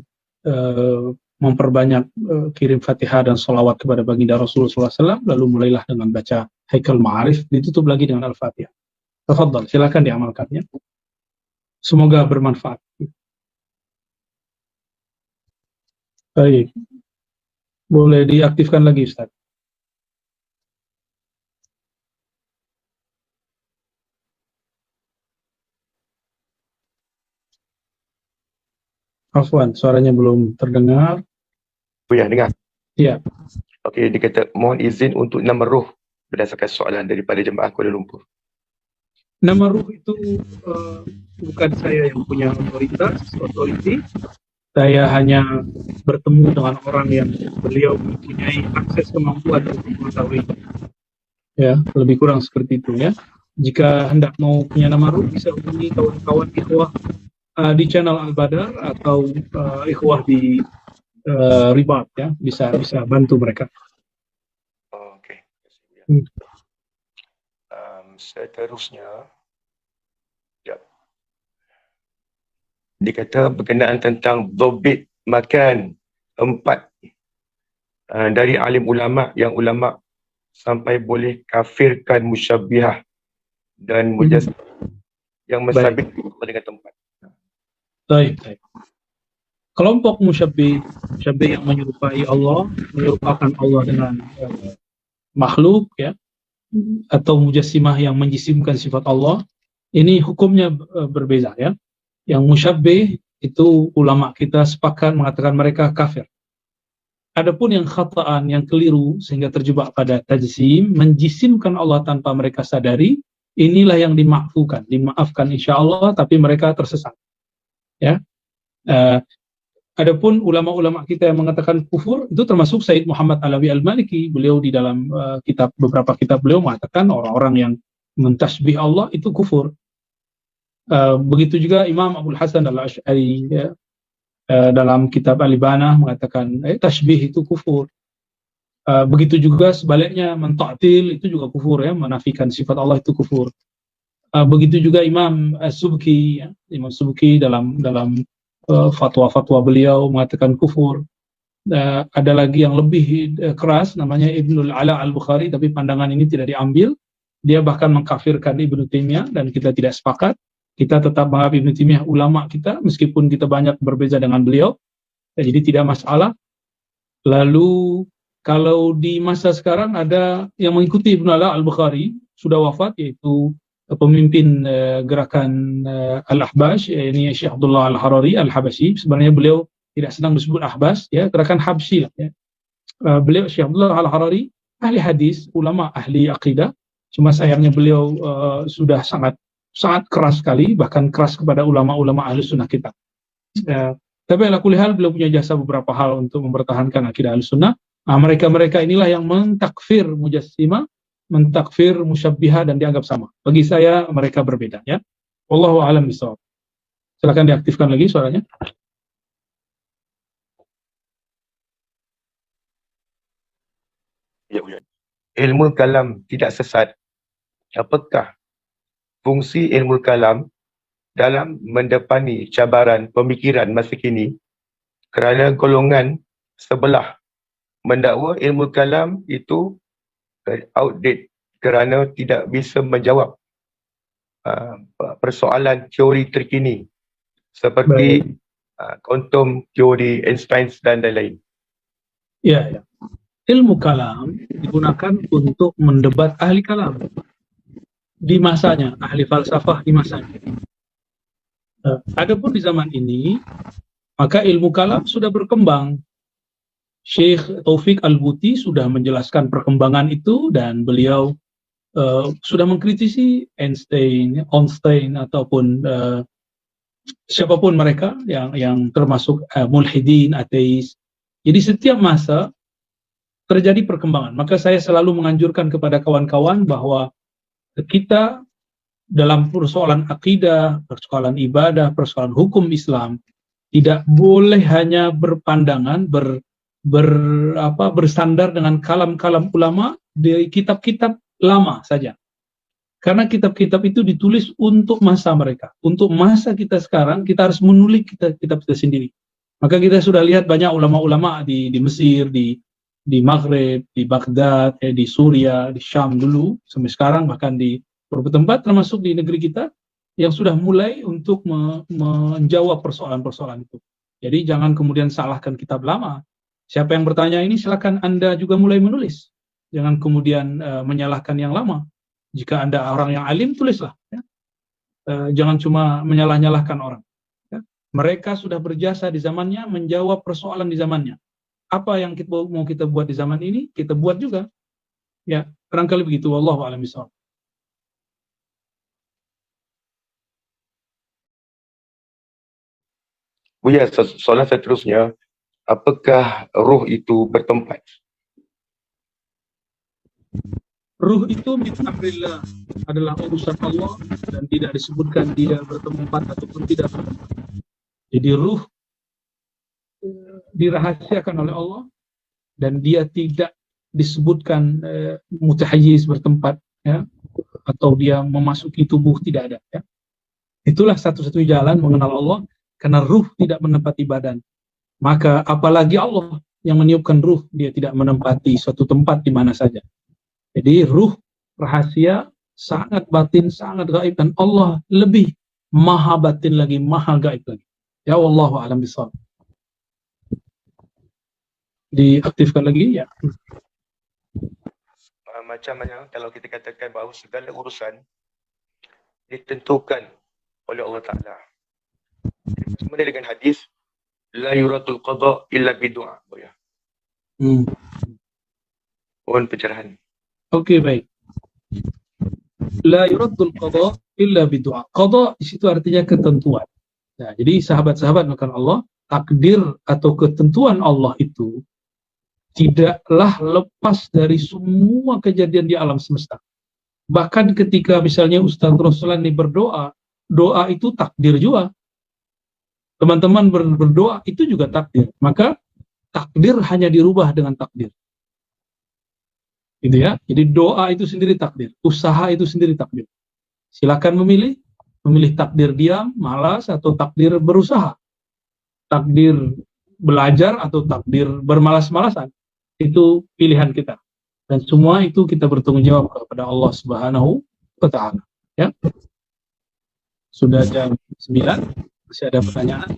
memperbanyak kirim Fatihah dan salawat kepada baginda Rasulullah SAW, lalu mulailah dengan baca Haikal Ma'arif, ditutup lagi dengan Al-Fatihah. Tafadhal, silakan diamalkannya. Semoga bermanfaat. Baik. Boleh diaktifkan lagi, Ustaz. Afwan, suaranya belum terdengar. Buya, dengar? Iya. Okey, dia kata mohon izin untuk nama ruh berdasarkan soalan daripada jemaah Kuala Lumpur. Nama ruh itu bukan saya yang punya otoriti. Saya hanya bertemu dengan orang yang beliau mempunyai akses kemampuan untuk mengetahui. Ya, lebih kurang seperti itu ya. Jika hendak mau punya nama ruh, bisa hubungi kawan-kawan ikhwah di channel Al-Badar atau ikhwah di Ribat ya, bisa bantu mereka. Okey. Seterusnya, ya. Dia kata berkenaan tentang dobit makan 4 dari alim ulama yang ulama sampai boleh kafirkan musyabbihah dan mujassim yang mensabit dengan tempat. Baik. Kelompok musyabbih yang menyerupai Allah, menyerupakan Allah dengan makhluk ya, atau mujassimah yang menjisimkan sifat Allah, ini hukumnya berbeza ya. Yang musyabbih itu ulama kita sepakat mengatakan mereka kafir. Adapun yang khata'an, yang keliru sehingga terjebak pada tajsim, menjisimkan Allah tanpa mereka sadari, inilah yang dimaafkan insyaallah, tapi mereka tersesat. Ya. Adapun ulama-ulama kita yang mengatakan kufur, itu termasuk Said Muhammad Alawi Al-Maliki. Beliau di dalam beberapa kitab beliau mengatakan orang-orang yang mentasbih Allah itu kufur. Begitu juga Imam Abdul Hasan Al-Asy'ari ya, dalam kitab Al-Ibanah mengatakan tasbih itu kufur. Begitu juga sebaliknya mentaktil itu juga kufur ya, menafikan sifat Allah itu kufur. Begitu juga Imam Subki ya, Imam Subki dalam fatwa-fatwa beliau mengatakan kufur. Ada lagi yang lebih keras namanya Ibnul Ala Al-Bukhari, tapi pandangan ini tidak diambil. Dia bahkan mengkafirkan Ibnu Taimiyah dan kita tidak sepakat. Kita tetap menganggap Ibnu Taimiyah ulama kita meskipun kita banyak berbeza dengan beliau. Jadi tidak masalah. Lalu kalau di masa sekarang ada yang mengikuti Ibnul Ala Al-Bukhari, sudah wafat, yaitu pemimpin gerakan Al-Ahbash, ini Syekh Abdullah Al-Harari Al-Habashi. Sebenarnya beliau tidak senang disebut ahbas, ya, gerakan Habsyi lah, ya. Beliau Syekh Abdullah Al-Harari ahli hadis, ulama ahli akidah, cuma sayangnya beliau sudah sangat keras sekali, bahkan keras kepada ulama-ulama ahli sunnah kita. Tapi ala kulli hal beliau punya jasa beberapa hal untuk mempertahankan akidah ahli sunnah. Nah, mereka-mereka inilah yang mentakfir mujassimah, mentakfir musyabbiha, dan dianggap sama. Bagi saya mereka berbeda, ya. Wallahu a'lam bishawab. Silakan diaktifkan lagi suaranya. Ya, ilmu kalam tidak sesat. Apakah fungsi ilmu kalam dalam mendepani cabaran pemikiran masa kini? Kerana golongan sebelah mendakwa ilmu kalam itu outdated kerana tidak bisa menjawab persoalan teori terkini seperti kuantum teori Einstein dan lain-lain. Ya. Ilmu kalam digunakan untuk mendebat ahli kalam di masanya, ahli falsafah di masanya. Adapun di zaman ini, maka ilmu kalam sudah berkembang. Syekh Taufik Al-Buti sudah menjelaskan perkembangan itu, dan beliau sudah mengkritisi Einstein ataupun siapapun mereka yang termasuk mulhidin, ateis. Jadi setiap masa terjadi perkembangan. Maka saya selalu menganjurkan kepada kawan-kawan bahwa kita dalam persoalan akidah, persoalan ibadah, persoalan hukum Islam tidak boleh hanya berpandangan bersandar dengan kalam-kalam ulama di kitab-kitab lama saja. Karena kitab-kitab itu ditulis untuk masa mereka. Untuk masa kita sekarang, kita harus menulis kitab kita sendiri. Maka kita sudah lihat banyak ulama-ulama di Mesir, di Maghrib, di Baghdad, di Suria, di Syam dulu, sampai sekarang, bahkan di beberapa tempat termasuk di negeri kita, yang sudah mulai untuk menjawab persoalan-persoalan itu. Jadi jangan kemudian salahkan kitab lama. Siapa yang bertanya ini, silakan Anda juga mulai menulis. Jangan kemudian menyalahkan yang lama. Jika Anda orang yang alim, tulislah. Ya. Jangan cuma menyalah-nyalahkan orang. Ya. Mereka sudah berjasa di zamannya, menjawab persoalan di zamannya. Apa yang mau kita buat di zaman ini, kita buat juga. Ya, barangkali begitu. Wallahu a'lam bishawab. Buya, soalan seterusnya, apakah ruh itu bertempat? Ruh itu min amrillah, adalah urusan Allah, dan tidak disebutkan dia bertempat ataupun tidak bertempat. Jadi ruh dirahasiakan oleh Allah, dan dia tidak disebutkan mutahayyiz, bertempat, ya, atau dia memasuki tubuh, tidak ada, ya. Itulah satu-satunya jalan mengenal Allah, karena ruh tidak menempati badan. Maka apalagi Allah yang meniupkan ruh, dia tidak menempati suatu tempat di mana saja. Jadi ruh rahasia, sangat batin, sangat gaib, dan Allah lebih maha batin lagi, maha gaib lagi. Ya, wallahu a'lam bishawab. Diaktifkan lagi, ya. Macam mana kalau kita katakan bahawa segala urusan ditentukan oleh Allah Ta'ala. Sebenarnya dengan hadis, la yuratul qada illa bidu'a. Mohon pencerahan. Okey, baik. La yuratul qada illa bidu'a. Qada di situ artinya ketentuan. Nah, jadi sahabat-sahabat makan Allah, takdir atau ketentuan Allah itu tidaklah lepas dari semua kejadian di alam semesta. Bahkan ketika misalnya Ustaz Ruslan ini berdoa, doa itu takdir juga. Teman-teman berdoa itu juga takdir. Maka takdir hanya dirubah dengan takdir. Gitu ya. Jadi doa itu sendiri takdir, usaha itu sendiri takdir. Silakan memilih takdir diam, malas, atau takdir berusaha. Takdir belajar atau takdir bermalas-malasan. Itu pilihan kita. Dan semua itu kita bertanggung jawab kepada Allah Subhanahu wa Ta'ala. Ya. Sudah jam 9. Masih ada pertanyaan?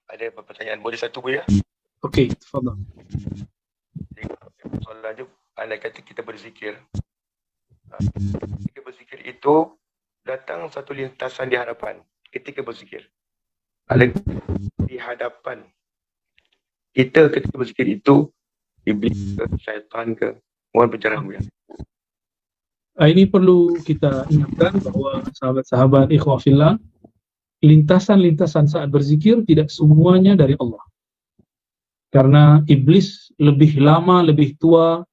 Ada pertanyaan, boleh satu Bu ya? Okey, tafadhal. Soalan andai kata kita berzikir. Ketika berzikir itu datang satu lintasan di hadapan ketika berzikir. Ada di hadapan kita ketika berzikir itu iblis ke, syaitan ke? Mohon pencerahan Buya. Ini perlu kita ingatkan bahwa sahabat-sahabat ikhwah fillah, lintasan-lintasan saat berzikir tidak semuanya dari Allah. Karena iblis lebih lama, lebih tua,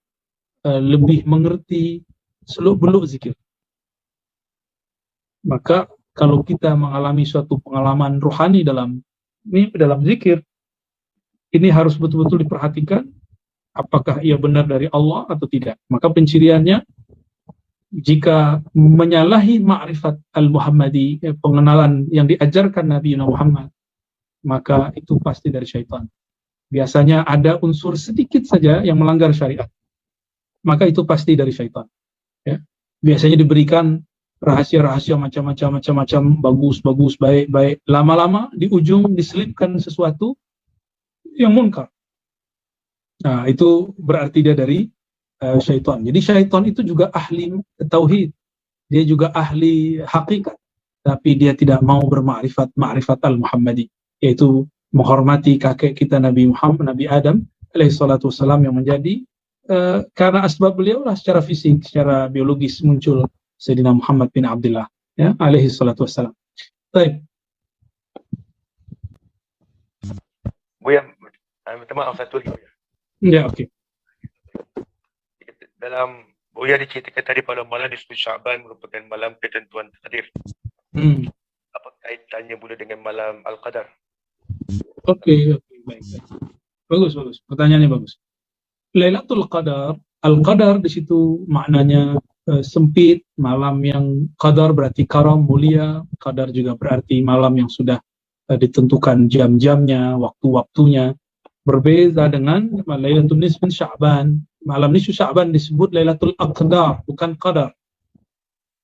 lebih mengerti seluk-beluk zikir. Maka kalau kita mengalami suatu pengalaman rohani dalam zikir, ini harus betul-betul diperhatikan apakah ia benar dari Allah atau tidak. Maka penciriannya, jika menyalahi ma'rifat al-Muhammadi, pengenalan yang diajarkan Nabi Muhammad, maka itu pasti dari syaitan. Biasanya ada unsur sedikit saja yang melanggar syariat, maka itu pasti dari syaitan. Ya. Biasanya diberikan rahasia-rahasia macam-macam, bagus, baik. Lama-lama di ujung diselipkan sesuatu yang munkar. Nah, itu berarti dia dari syaitan. Jadi syaitan itu juga ahli tauhid, dia juga ahli hakikat, tapi dia tidak mau ma'rifat al-Muhammadi, yaitu menghormati kakek kita Nabi Muhammad, Nabi Adam alaihissalatu wassalam, yang menjadi karena asbab beliau lah secara fisik, secara biologis muncul Sayyidina Muhammad bin Abdullah, ya, alaihissalatu wassalam. Baik. Buya, minta maaf satu lagi Buya. Ya, oke. Dalam Buya diceritakan tadi pada malam di 10 Syaban merupakan malam ketentuan takdir. Apa kaitannya pula dengan malam Al-Qadar? Oke, baik. Bagus. Pertanyaannya bagus. Lailatul Qadar, Al-Qadar di situ maknanya sempit, malam yang qadar berarti karam, mulia. Qadar juga berarti malam yang sudah ditentukan jam-jamnya, waktu-waktunya. Berbeda dengan Lailatul Nisfu Sya'ban. Malam nisfu Sya'ban disebut Lailatul Aqdar, bukan Qadar.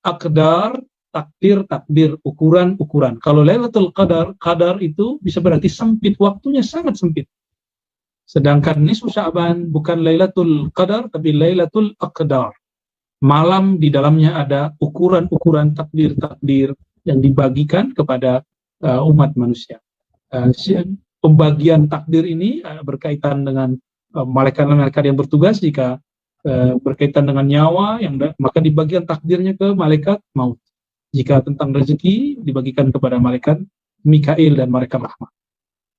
Aqdar, takdir, ukuran. Kalau Lailatul Qadar itu bisa berarti sempit, waktunya sangat sempit. Sedangkan nisfu Sya'ban bukan Lailatul Qadar, tapi Lailatul Aqdar. Malam di dalamnya ada ukuran-ukuran takdir yang dibagikan kepada umat manusia. Pembagian takdir ini berkaitan dengan malaikat-malaikat yang bertugas. Jika berkaitan dengan nyawa, maka dibagian takdirnya ke malaikat maut. Jika tentang rezeki, dibagikan kepada malaikat Mikail dan malaikat rahmat.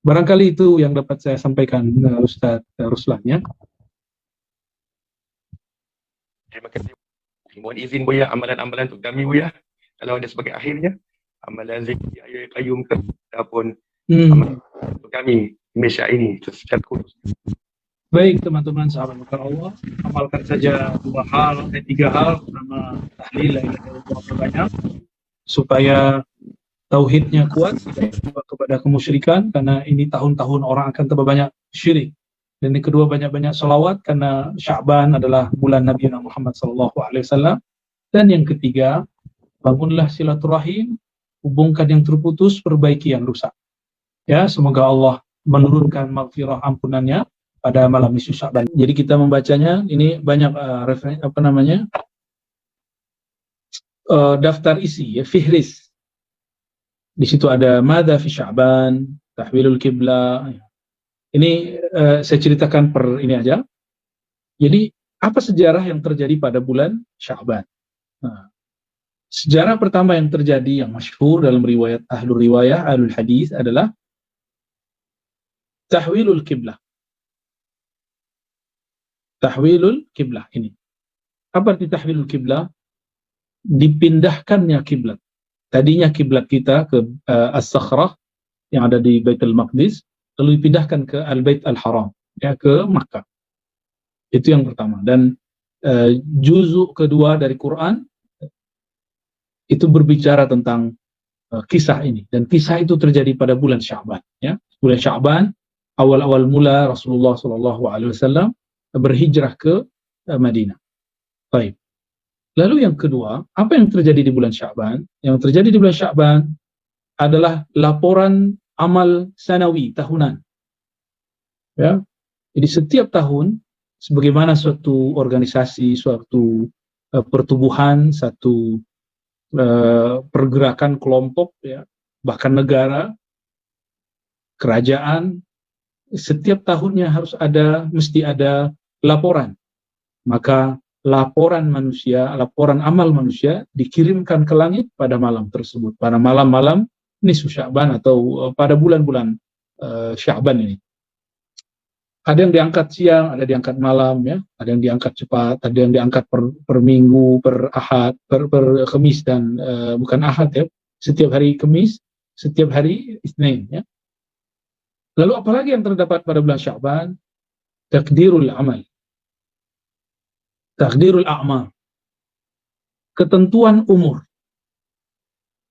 Barangkali itu yang dapat saya sampaikan, Ustaz Ruslan, ya. Terima kasih. Mohon izin Buya, amalan-amalan untuk kami Buya, kalau ada sebagai akhirnya, amalan zikir ayat qayyum ke ataupun amalan untuk kami Malaysia ini secara khusus. Baik teman-teman sahabat Allah, amalkan saja 3 hal. Pertama, tahlil la ilaha illallah perbanyak supaya tauhidnya kuat, tidak terjebak kepada kemusyrikan, karena ini tahun-tahun orang akan tambah banyak syirik. Dan yang kedua, banyak-banyak salawat karena Sya'ban adalah bulan Nabi Muhammad SAW. Dan yang ketiga, bangunlah silaturahim, hubungkan yang terputus, perbaiki yang rusak. Ya, semoga Allah menurunkan maghfirah ampunannya pada malam nisfu Sya'ban. Jadi kita membacanya, ini banyak daftar isi, ya, fihris. Di situ ada madza fi Sya'ban, tahwilul qiblah. Ini saya ceritakan per ini aja. Jadi apa sejarah yang terjadi pada bulan Sya'ban? Nah, sejarah pertama yang terjadi yang masyhur dalam riwayat ahlul hadis adalah tahwilul qiblah. Tahwilul qiblah ini. Apa arti tahwilul qiblah? Dipindahkannya kiblat. Tadinya kiblat kita ke As-Sakhrah yang ada di Baitul Maqdis, lalu dipindahkan ke Al-Bait Al-Haram, ya, ke Makkah. Itu yang pertama. Dan juzuk kedua dari Quran itu berbicara tentang kisah ini. Dan kisah itu terjadi pada bulan Sya'ban, ya. Bulan Sya'ban, awal-awal mula Rasulullah SAW berhijrah ke Madinah. Baik. Lalu yang kedua, apa yang terjadi di bulan Sya'ban? Yang terjadi di bulan Sya'ban adalah laporan amal sanawi, tahunan. Ya. Jadi setiap tahun, sebagaimana suatu organisasi, suatu pertubuhan, satu pergerakan kelompok, ya, bahkan negara, kerajaan, setiap tahunnya mesti ada laporan. Maka laporan amal manusia dikirimkan ke langit pada malam tersebut, pada malam-malam nisfu Sya'ban atau pada bulan-bulan Sya'ban ini. Ada yang diangkat siang, ada diangkat malam, ya. Ada yang diangkat cepat, ada yang diangkat per minggu, per ahad, per Kamis dan bukan ahad, ya. Setiap hari Kamis, setiap hari Isnin, ya. Lalu apalagi yang terdapat pada bulan Sya'ban? Takdirul amal. Takdirul a'mal. Ketentuan umur.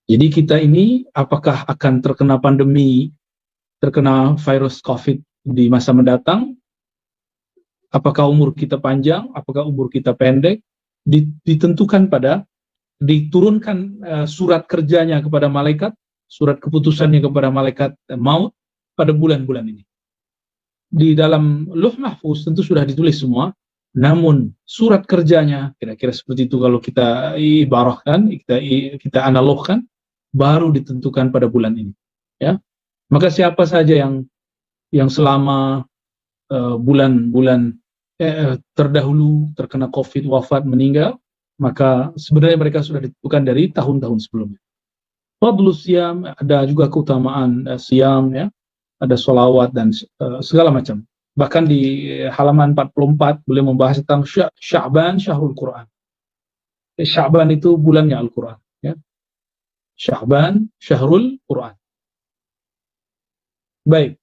Jadi kita ini apakah akan terkena pandemi, terkena virus COVID di masa mendatang, apakah umur kita panjang, apakah umur kita pendek, ditentukan diturunkan surat kerjanya kepada malaikat, surat keputusannya kepada malaikat maut pada bulan-bulan ini. Di dalam Lauh Mahfuz tentu sudah ditulis semua, namun surat kerjanya kira-kira seperti itu kalau kita ibarahkan, kita analogkan, baru ditentukan pada bulan ini, ya. Maka siapa saja yang selama bulan-bulan terdahulu terkena COVID, wafat, meninggal, maka sebenarnya mereka sudah ditentukan dari tahun-tahun sebelumnya. Fadlus siyam, ada juga keutamaan siyam, ya, ada sholawat dan segala macam. Bahkan di halaman 44 beliau membahas tentang Sya'ban syahrul Quran. Sya'ban itu bulannya Al-Quran, ya. Sya'ban syahrul Quran. Baik.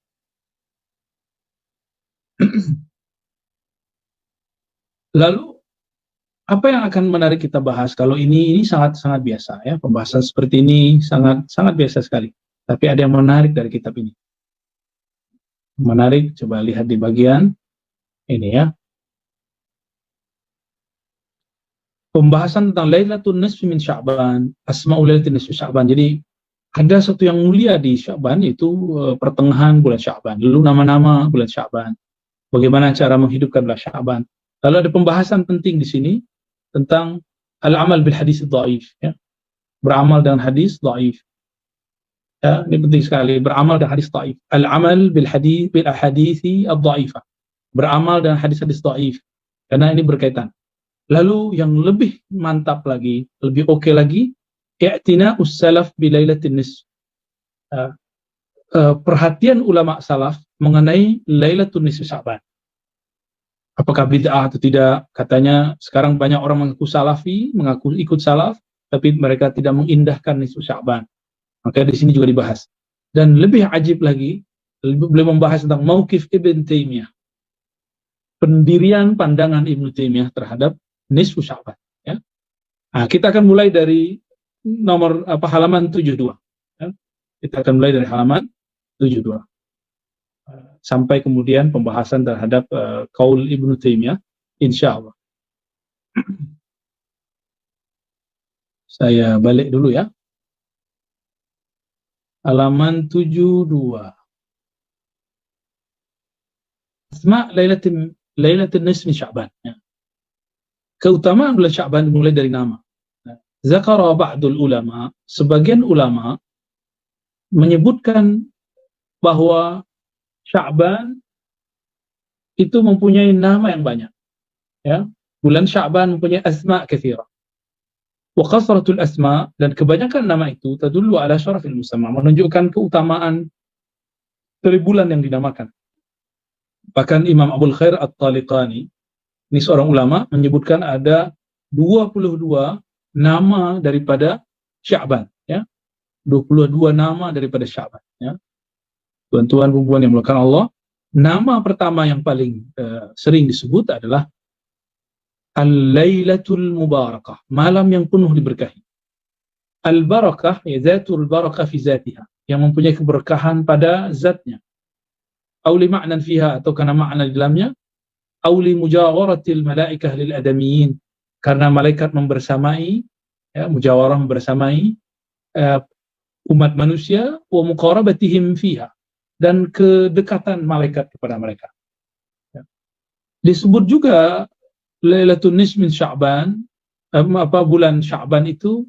Lalu apa yang akan menarik kita bahas? Kalau ini sangat biasa, ya, pembahasan seperti ini sangat biasa sekali. Tapi ada yang menarik dari kitab ini. Menarik, coba lihat di bagian ini, ya. Pembahasan tentang Lailatul Nisfi min Sya'ban, Asma'ul Lailatul Nisfi Sya'ban. Jadi ada satu yang mulia di Sya'ban, itu pertengahan bulan Sya'ban. Lalu nama-nama bulan Sya'ban. Bagaimana cara menghidupkan bulan Sya'ban. Lalu ada pembahasan penting di sini tentang al-amal bil hadis dhaif, ya. Beramal dengan hadis dhaif. Ya, ini penting sekali, beramal dengan hadis dhaif. Al-amal bil ahadithi ad-dhaifah. Beramal dengan hadis-hadis dhaif. Karena ini berkaitan. Lalu yang lebih mantap lagi, lebih oke lagi, i'tina'us salaf bi lailatin nisf. Perhatian ulama salaf mengenai Lailatul Nisfi Sya'ban. Apakah bid'ah atau tidak? Katanya sekarang banyak orang mengaku salafi, mengaku ikut salaf, tapi mereka tidak mengindahkan Nisfu Sya'ban. Maka di sini juga dibahas. Dan lebih ajib lagi, beliau membahas tentang mauqif Ibn Taimiyah. Pendirian pandangan Ibn Taimiyah terhadap Nisfu Sya'ban, ya. Nah, kita akan mulai dari halaman 72, ya. Kita akan mulai dari halaman 72 sampai kemudian pembahasan terhadap qaul Ibnu Taimiyah, insyaallah. Saya balik dulu, ya. Halaman 72. Asma Lailatul Nisfi Sya'ban, ya. Keutamaan bulan Sya'ban mulai dari nama. Zakara ba'dul ulama, sebagian ulama menyebutkan bahwa Sya'ban itu mempunyai nama yang banyak, ya. Bulan Sya'ban mempunyai asma' katsira. Wa kasratul asma', dan kebanyakan nama itu tadullu ala syarafil musamma, menunjukkan keutamaan dari bulan yang dinamakan. Bahkan Imam Abul Khair At-Taliqani, ini seorang ulama, menyebutkan ada 22 nama daripada Sya'ban, ya. 22 nama daripada Sya'ban, ya. Tuan-tuan perempuan yang dimuliakan Allah, nama pertama yang paling sering disebut adalah Al-Lailatul Mubarakah, malam yang penuh diberkahi. Al-Barakah, ya, zatul barakah fi zatiha, yang mempunyai keberkahan pada zatnya. Auli ma'nan fiha, atau karena makna di dalamnya. Auli mujawaratil malaikah lil adamiyin, karena malaikat membersamai, ya, mujawarah membersamai umat manusia, wa muqarabatihim fiha, dan kedekatan malaikat kepada mereka, ya. Disebut juga Lailatul Nisfi min Sya'ban, bulan Sya'ban itu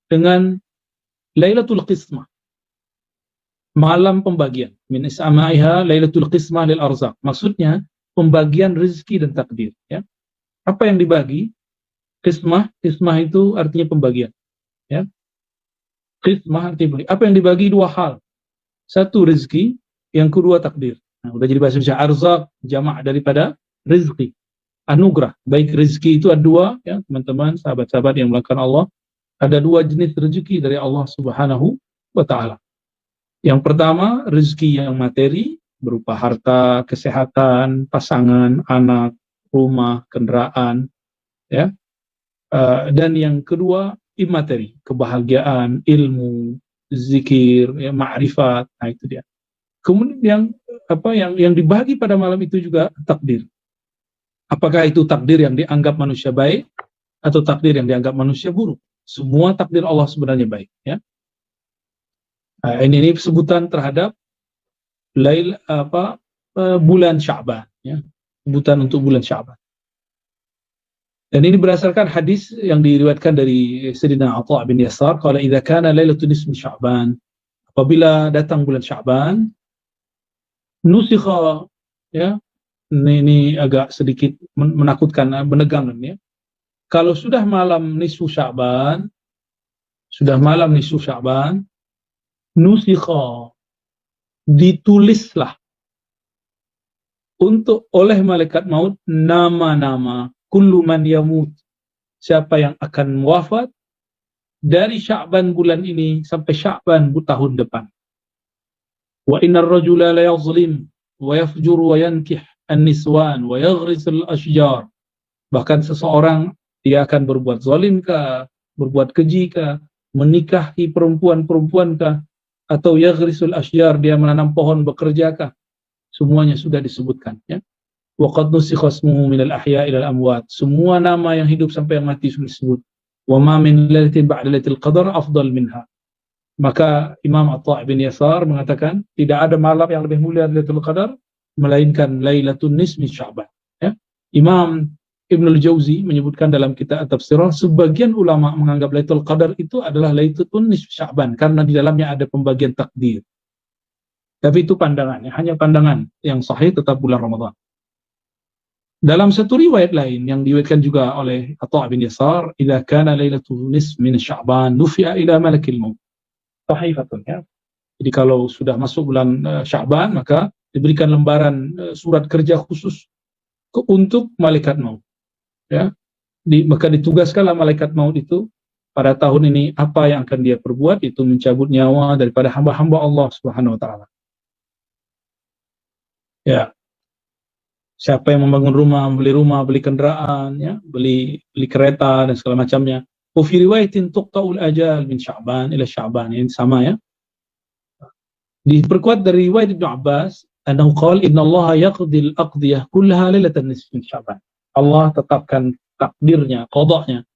dengan Lailatul Qismah. malam pembagian. Min is'amaiha lailatul qismah lil arzaq. Maksudnya pembagian rezeki dan takdir, ya. Apa yang dibagi? Qismah itu artinya pembagian, ya. Qismah artinya pembagian. Apa yang dibagi? Dua hal. Satu rezeki, yang kedua takdir. Nah, udah jadi bahasa Indonesia. Arzaq jamak daripada rezeki, anugerah. Baik rezeki itu ada dua, ya teman-teman, sahabat-sahabat yang melakukan Allah. Ada dua jenis rezeki dari Allah Subhanahu wa Ta'ala. Yang pertama, rezeki yang materi, berupa harta, kesehatan, pasangan, anak, rumah, kendaraan, ya. Dan yang kedua, imateri, kebahagiaan, ilmu, zikir, ya, ma'rifat. Nah, itu dia. Kemudian yang dibagi pada malam itu juga takdir. Apakah itu takdir yang dianggap manusia baik atau takdir yang dianggap manusia buruk? Semua takdir Allah sebenarnya baik, ya. Nah, ini sebutan terhadap bulan Sya'ban, ya. Sebutan untuk bulan Sya'ban. Dan ini berdasarkan hadis yang diriwayatkan dari Sayyidina Atha bin Yasar, qala idza kana lailatul nisfi Sya'ban, apabila datang bulan Sya'ban, nusikha, ya. Ini agak sedikit menakutkan, menegangkan, ya. Kalau sudah malam nisfu Sya'ban, nusikha, ditulislah oleh malaikat maut nama-nama kullu man yamut, siapa yang akan wafat dari Sya'ban bulan ini sampai Sya'ban tahun depan. Wa innar rajula la yazlim wa yafjur wa yankih an-niswan wa yaghris al-ashjar. Bahkan seseorang dia akan berbuat zalim kah, berbuat keji kah, menikahi perempuan-perempuan kah, atau yaghrisul ashjar, dia menanam pohon, bekerjakah, semuanya sudah disebutkan, ya. Wa qad nusikha ismuhu minal ahya ilal amwat, semua nama yang hidup sampai yang mati sudah disebut. Wa ma min lailatin ba'da lailatul qadar afdal minha. Maka Imam Atha bin Yasar mengatakan tidak ada malam yang lebih mulia dari Lailatul Qadar melainkan Lailatul Nisfi Sya'ban, ya. Imam Ibnul Jauzi menyebutkan dalam kitab At-Tafsirah, sebagian ulama menganggap Lailatul Qadar itu adalah Lailatul Nisfi Sya'ban karena di dalamnya ada pembagian takdir. Tapi itu pandangannya, hanya pandangan yang sahih tetap bulan Ramadan. Dalam satu riwayat lain yang diriwayatkan juga oleh Atha bin Yasar, idza kana Lailatul Nisfi min Sya'ban nufi'a ila malakil maut. Sahihatun, ya. Jadi kalau sudah masuk bulan Sya'ban, maka diberikan lembaran surat kerja khusus untuk malaikat maut, ya. Maka ditugaskanlah malaikat maut itu pada tahun ini, apa yang akan dia perbuat, itu mencabut nyawa daripada hamba-hamba Allah Subhanahu wa Ta'ala, ya. Siapa yang membangun rumah, beli kendaraan, ya, beli kereta dan segala macamnya. Wa fi riwayatin tuqta'ul ajal min Sya'ban ila Sya'ban, ini sama, ya. Diperkuat dari riwayat Ibnu Abbas, annahu qala innallaha yaqdil aqdiyah kullaha lailatan nisfi min Sya'ban. Allah tetapkan takdirnya, qadanya,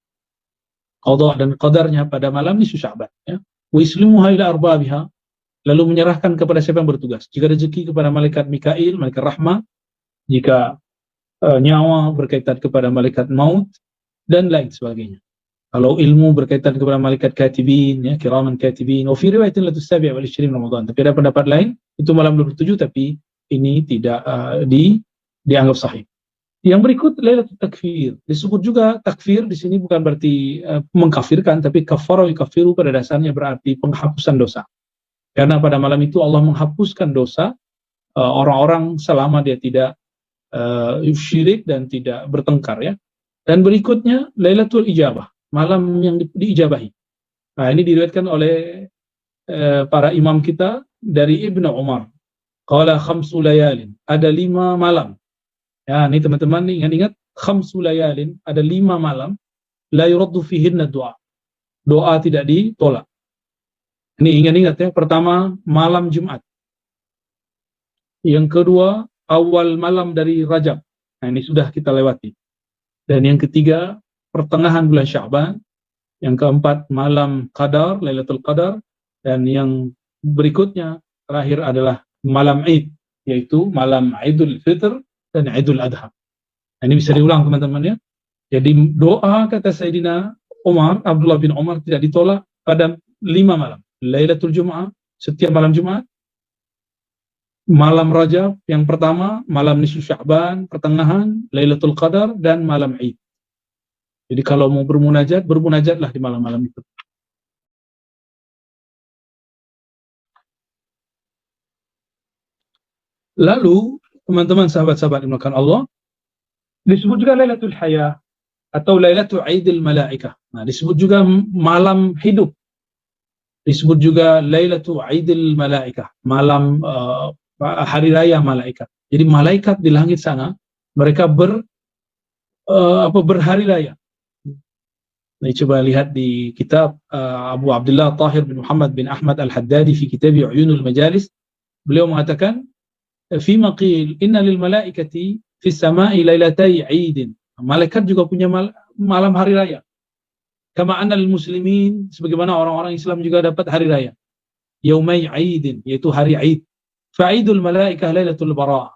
qada dan qadarnya pada malam nisfu Sya'ban, ya. Wa yuslimuha ila arbabiha, lalu menyerahkan kepada siapa yang bertugas. Jika rezeki kepada malaikat Mikail, malaikat rahmah, jika nyawa berkaitan kepada malaikat maut dan lain sebagainya. Kalau ilmu berkaitan kepada malaikat katibin, ya, kiraman katibin. Wa fi riwayatin la tusabi' wal 20 Ramadan. Tapi ada pendapat lain, itu malam 27, tapi ini tidak dianggap sahih. Yang berikut Lailatul Takfir. Disebut juga takfir di sini bukan berarti mengkafirkan, tapi kafara yukaffiru pada dasarnya berarti penghapusan dosa. Karena pada malam itu Allah menghapuskan dosa orang-orang selama dia tidak syirik dan tidak bertengkar, ya. Dan berikutnya Lailatul Ijabah, malam yang diijabahi. Nah, ini diriwayatkan oleh para imam kita dari Ibnu Umar. Qala khamsu layalin, ada 5 malam. Ya, ini teman-teman ingat-ingat, khamsu layalin, ada 5 malam, la yuraddu fihinna doa. Doa tidak ditolak. Ini ingat-ingat, ya. Pertama, malam Jumat. Yang kedua, awal malam dari Rajab. Nah, ini sudah kita lewati. Dan yang ketiga, pertengahan bulan Sya'ban. Yang keempat, malam Qadar, Lailatul Qadar. Dan yang berikutnya, terakhir adalah malam Id, yaitu malam Idul Fitr dan Idul Adha. Nah, ini bisa diulang, teman-teman, ya. Jadi doa kata Sayyidina Umar, Abdullah bin Umar, tidak ditolak pada 5 malam. Lailatul Jum'ah, setiap malam Jumat, Malam Rajab yang pertama, malam nisfu Sya'ban, pertengahan, Lailatul Qadar, dan malam Id. Jadi kalau mau bermunajat, bermunajatlah di malam-malam itu. Lalu, teman-teman sahabat-sahabat yang dimuliakan Allah, disebut juga Lailatul Haya atau Lailatul Aidil Malaikah. Nah, disebut juga malam hidup. Disebut juga Lailatul Aidil Malaikah, malam hari raya malaikat. Jadi malaikat di langit sana mereka berhari raya. Nah, coba lihat di kitab Abu Abdullah Tahir bin Muhammad bin Ahmad Al-Haddadi fi kitab Uyunul Majalis, beliau mengatakan fi maqil inna lil malaikati fi samai lailatai aidin. Malaikat juga punya malam hari raya. Kama anna lil muslimin, sebagaimana orang-orang Islam juga dapat hari raya. Yaumai aidin, yaitu hari Aid. Fa'idul malaikah lailatul bara'.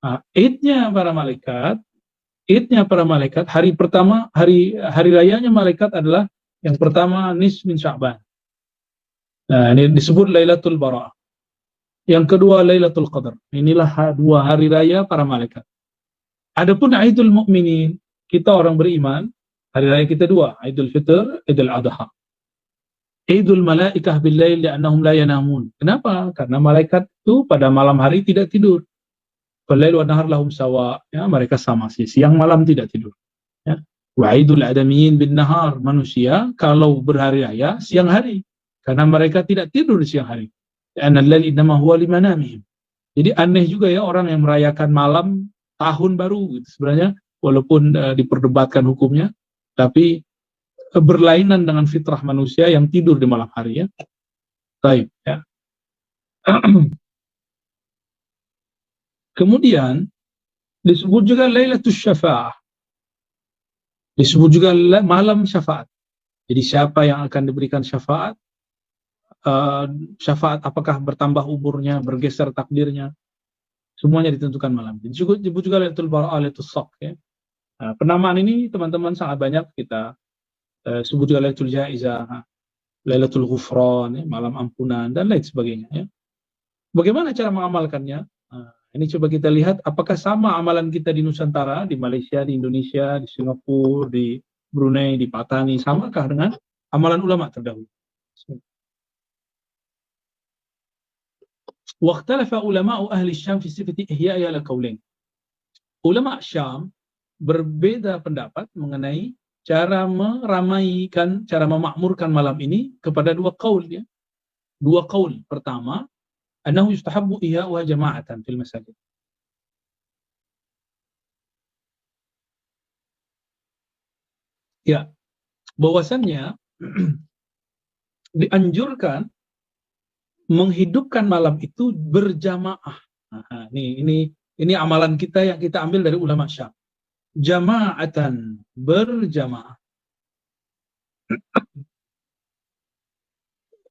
Nah, Idnya para malaikat, hari pertama, hari rayanya malaikat adalah yang pertama nis min Sya'ban. Nah, ini disebut Lailatul Bara'. Yang kedua Lailatul Qadar. Inilah dua hari raya para malaikat. Adapun Aidul Mukminin, kita orang beriman, hari raya kita dua, Aidul Fitr, Aidul Adha. Idul malaikah bil-lail li'annahum la yanamun. Kenapa? Karena malaikat itu pada malam hari tidak tidur. Fal-lail wa nahar lahum sawa. Ya, mereka sama sih, siang malam tidak tidur. Ya. Wa idul adamiyin bin nahar, manusia kalau berhari raya siang hari. Karena mereka tidak tidur di siang hari. Li'anna al-lail innama huwa limanamihim. Jadi aneh juga ya orang yang merayakan malam tahun baru gitu. Sebenarnya walaupun diperdebatkan hukumnya, tapi berlainan dengan fitrah manusia yang tidur di malam hari ya. Baik ya. Kemudian disebut juga Lailatul Syafa'ah. Disebut juga malam syafaat. Jadi siapa yang akan diberikan syafaat? Syafaat apakah bertambah umurnya, bergeser takdirnya? Semuanya ditentukan malam. Disebut juga Lailatul Bara'ah, Lailatul Shaq ya. Nah, penamaan ini teman-teman sangat banyak kita sebut juga Lailatul Jaizah, Lailatul Ghufran, ya, malam ampunan dan lain sebagainya ya. Bagaimana cara mengamalkannya? Ini coba kita lihat apakah sama amalan kita di Nusantara, di Malaysia, di Indonesia, di Singapura, di Brunei, di Patani, samakah dengan amalan ulama terdahulu? Waqtalafa ulama'u ahli Syam fi sifati ihya'i ala qaulain. Ulama Syam berbeda pendapat mengenai cara meramaikan, cara memakmurkan malam ini kepada dua qaul ya. Dua qaul. Pertama, annahu yustahabbu ihya'uha jama'atan fil masajid. Ya, bahwasannya dianjurkan menghidupkan malam itu berjamaah. Nah, ini amalan kita yang kita ambil dari ulama Syam. Jama'atan, berjamaah.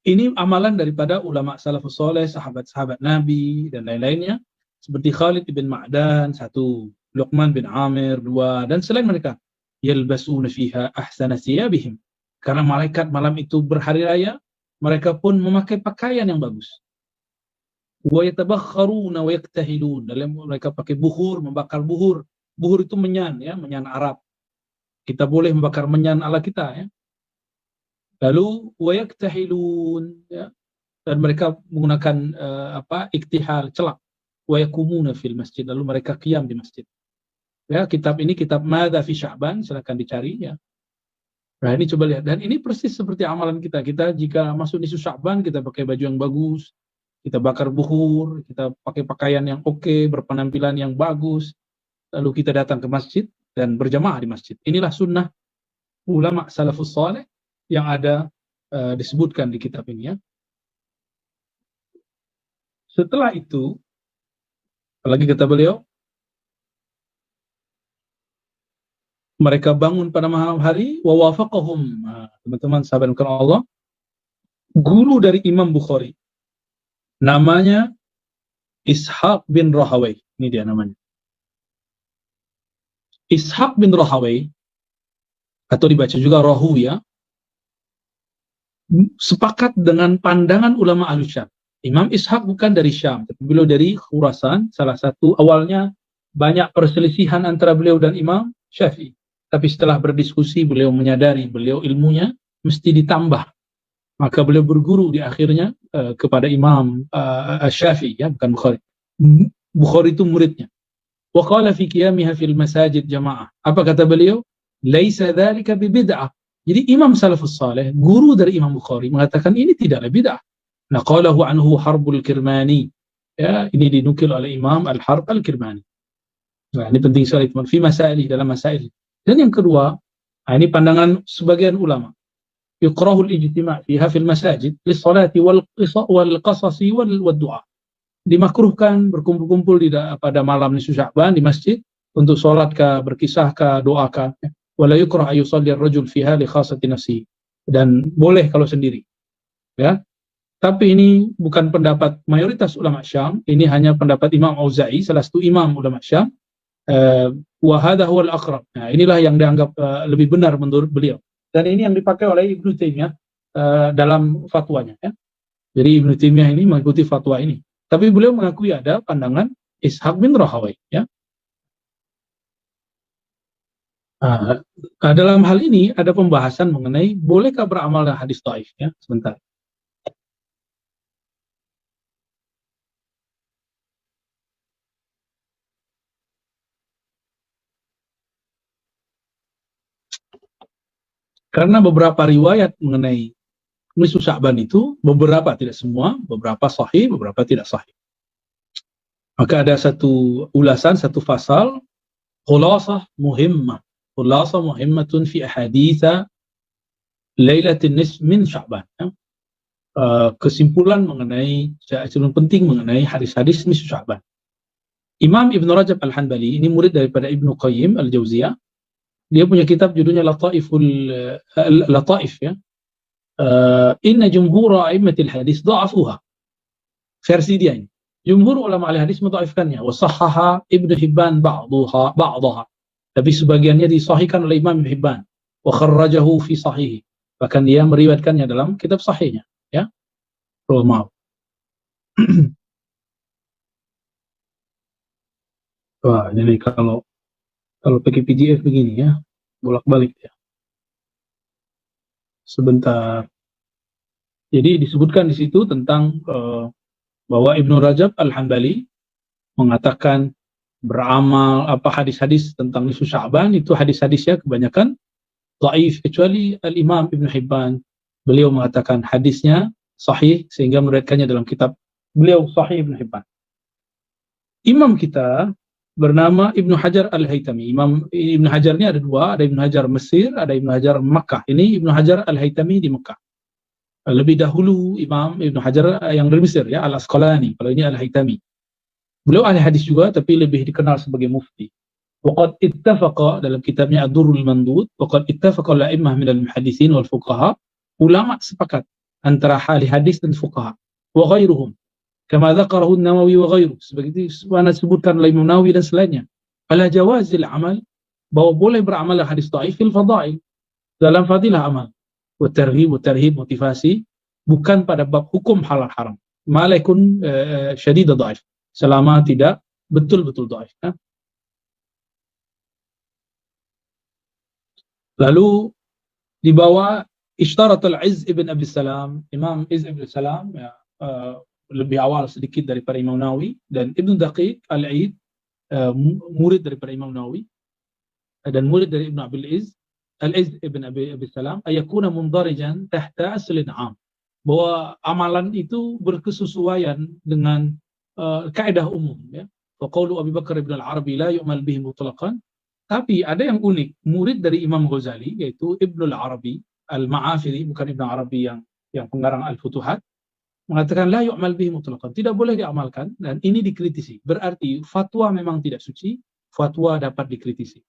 Ini amalan daripada ulama salafus saleh, sahabat-sahabat Nabi dan lain-lainnya, seperti Khalid bin Ma'dan, satu, Luqman bin Amir, dua, dan selain mereka. Yalbasuna fiha ahsana thiyabihim. Karena malaikat malam itu berhari raya, mereka pun memakai pakaian yang bagus. Wa yatabakharuna wa yaktahilun. Dalam mereka pakai buhur, membakar buhur. Buhur itu menyan ya, menyan Arab. Kita boleh membakar menyan ala kita ya. Lalu wa yaktahilun ya. Dan mereka menggunakan iktihal, celak. Wa yakumuna fil masjid. Lalu mereka qiyam di masjid. Ya, kitab ini kitab Madza fi Sya'ban, silakan dicari ya. Nah, ini coba lihat, dan ini persis seperti amalan kita. Kita jika masuk di Sya'ban, kita pakai baju yang bagus, kita bakar buhur, kita pakai pakaian yang oke, berpenampilan yang bagus, lalu kita datang ke masjid dan berjamaah di masjid. Inilah sunnah ulama salafus saleh yang ada disebutkan di kitab ini ya. Setelah itu, apalagi kata beliau, mereka bangun pada malam hari, wa wafaqahum. Teman-teman sahabat Allah, guru dari Imam Bukhari, namanya Ishaq bin Rahawai. Ini dia namanya. Ishaq bin Rahawai, atau dibaca juga Rahu ya, sepakat dengan pandangan ulama Ahlu Syam. Imam Ishaq bukan dari Syam, tapi beliau dari Khurasan, salah satu awalnya banyak perselisihan antara beliau dan Imam Syafi'i. Tapi setelah berdiskusi beliau menyadari beliau ilmunya mesti ditambah. Maka beliau berguru di akhirnya kepada Imam Syafi'i, ya, bukan Bukhari. Bukhari itu muridnya. Wa qala fi qiyamiha fil masajid jamaah. Apa kata beliau? Laisa dzalika bibid'ah. Jadi Imam Salafus Saleh, guru dari Imam Bukhari, mengatakan ini tidaklah bid'ah. Naqalahu anhu Harbul Kirmani. Ya, ini dinukil oleh Imam Al-Harb Al-Kirmani. Nah, ini penting sekali teman. Fi masailih, dalam masail. Dan yang kedua, ini pandangan sebagian ulama. Yukrahul ijtima' fiha fil masajid lis-salati wal qasasi wal du'a. Dimakruhkan berkumpul-kumpul pada malam nisfu Sya'ban di masjid untuk salat kah, berkisah kah, doa kah. Wala yukrah ayusalli ar-rajul fiha li khassati nafsi. Dan boleh kalau sendiri. Ya. Tapi ini bukan pendapat mayoritas ulama Syam, ini hanya pendapat Imam Auza'i, salah satu imam ulama Syam. Wa hadha huwal aqrab. Nah, inilah yang dianggap lebih benar menurut beliau. Dan ini yang dipakai oleh Ibnu Taimiyah dalam fatwanya, ya. Jadi Ibnu Taimiyah ini mengikuti fatwa ini. Tapi beliau mengakui ada pandangan Ishaq bin Rahawai, ya. Dalam hal ini ada pembahasan mengenai bolehkah beramal dengan hadis dhaif, ya. Sebentar. Karena beberapa riwayat mengenai nisfu Sya'ban itu, beberapa, tidak semua, beberapa sahih, beberapa tidak sahih. Maka ada satu ulasan, satu fasal, khulasah muhimmah. Khulasah muhimmatun fi ahaditha lailatin nisf min Sya'ban. Ya. Kesimpulan mengenai, kesimpulan penting mengenai hadis-hadis nisfu Sya'ban. Imam Ibn Rajab Al-Hanbali, ini murid daripada Ibnu Qayyim Al-Jauziyah. Dia punya kitab judulnya Lataif, ya. Inna jumhur a'immatil hadis dha'afuha. Versi dia ini. Jumhur ulama ahli hadis mendhaifkannya. Wa sahhaha Ibnu Hibban ba'daha. Tapi sebagiannya disahihkan oleh Imam Ibnu Hibban. Wa kharrajahu fi sahihi. Bahkan dia meriwayatkannya dalam kitab sahihnya, ya. Oh, maaf. Wah, jadi kalau pakai PDF begini, ya, bolak-balik, ya. Sebentar. Jadi disebutkan di situ tentang bahwa Ibnu Rajab Al-Hanbali mengatakan beramal hadis-hadis tentang nisfu Sya'ban itu hadis-hadisnya kebanyakan dhaif, kecuali Al-Imam Ibnu Hibban. Beliau mengatakan hadisnya sahih sehingga meriwayatkannya dalam kitab beliau Sahih Ibnu Hibban. Imam kita bernama Ibnu Hajar Al-Haytami. Imam Ibnu Hajar ini ada dua, ada Ibnu Hajar Mesir, ada Ibnu Hajar Makkah. Ini Ibnu Hajar Al-Haytami di Makkah. Lebih dahulu Imam Ibnu Hajar yang dari Mesir, ya, Al-Asqalani. Kalau ini Al-Haytami. Beliau ahli hadis juga, tapi lebih dikenal sebagai mufti. Waqad ittafaqa dalam kitabnya Ad-Durrul Mandud, waqad ittafaqa al-a'immah minal muhaditsin wal fuqaha, ulama sepakat antara ahli hadis dan fuqaha wa ghairuhum. Kama dzakarahu An-Nawawi wa ghairuh, seperti mana disebutkan oleh Imam Nawawi dan selainnya. Ala jawazil amal, bahwa boleh beramal hadis dhaif fil fadail, dalam fadilah amal. Wa targhib wa tarhib, motivasi, bukan pada bab hukum halal haram. Ma la yakun syadid dhaif, selama tidak betul-betul dhaif, ya. Lalu di bawah Ishtarat al-Izz ibn Abi Salam, Imam Izz ibn Salam, ya, lebih awal sedikit daripada Imam Nawawi, dan Ibnu Daqiq Al-Aid, murid daripada Imam Nawawi dan murid dari Ibnu Abil Izz, Al-Izz ibn Abi Salam, ayakuna mundarijan tahta aslin 'am, bahwa amalan itu berkesesuaian dengan kaidah umum, ya. Wa qaulu Abu Bakar ibn al-Arabi la yu'mal bihi mutlaqan. Tapi ada yang unik, murid dari Imam Ghazali yaitu Ibnu al-Arabi Al-Ma'afiri, bukan Ibnu Arabi yang pengarang Al-Futuhat, mengatakan la yu'mal bihi mutlaqan, tidak boleh diamalkan, dan ini dikritisi. Berarti fatwa memang tidak suci, fatwa dapat dikritisi.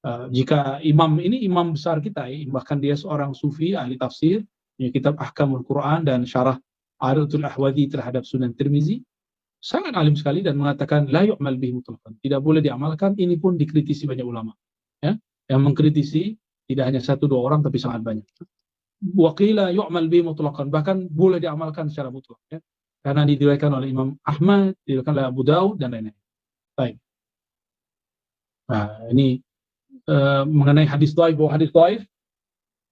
Jika imam ini imam besar kita, bahkan dia seorang sufi ahli tafsir, punya kitab Ahkamul Quran dan syarah Arutul Ahwazi terhadap Sunan Tirmizi, sangat alim sekali, dan mengatakan la yu'mal bihi mutlaqan, tidak boleh diamalkan. Ini pun dikritisi banyak ulama, ya. Yang mengkritisi tidak hanya satu dua orang, tapi sangat banyak. Wa qila yu'mal bihi mutlaqan, bahkan boleh diamalkan secara mutlak, ya. karena diriwayatkan oleh Imam Ahmad, diriwayatkan oleh Abu Daud dan lain-lain. Baik. Nah, ini mengenai hadis dhaif, bahwa hadis dhaif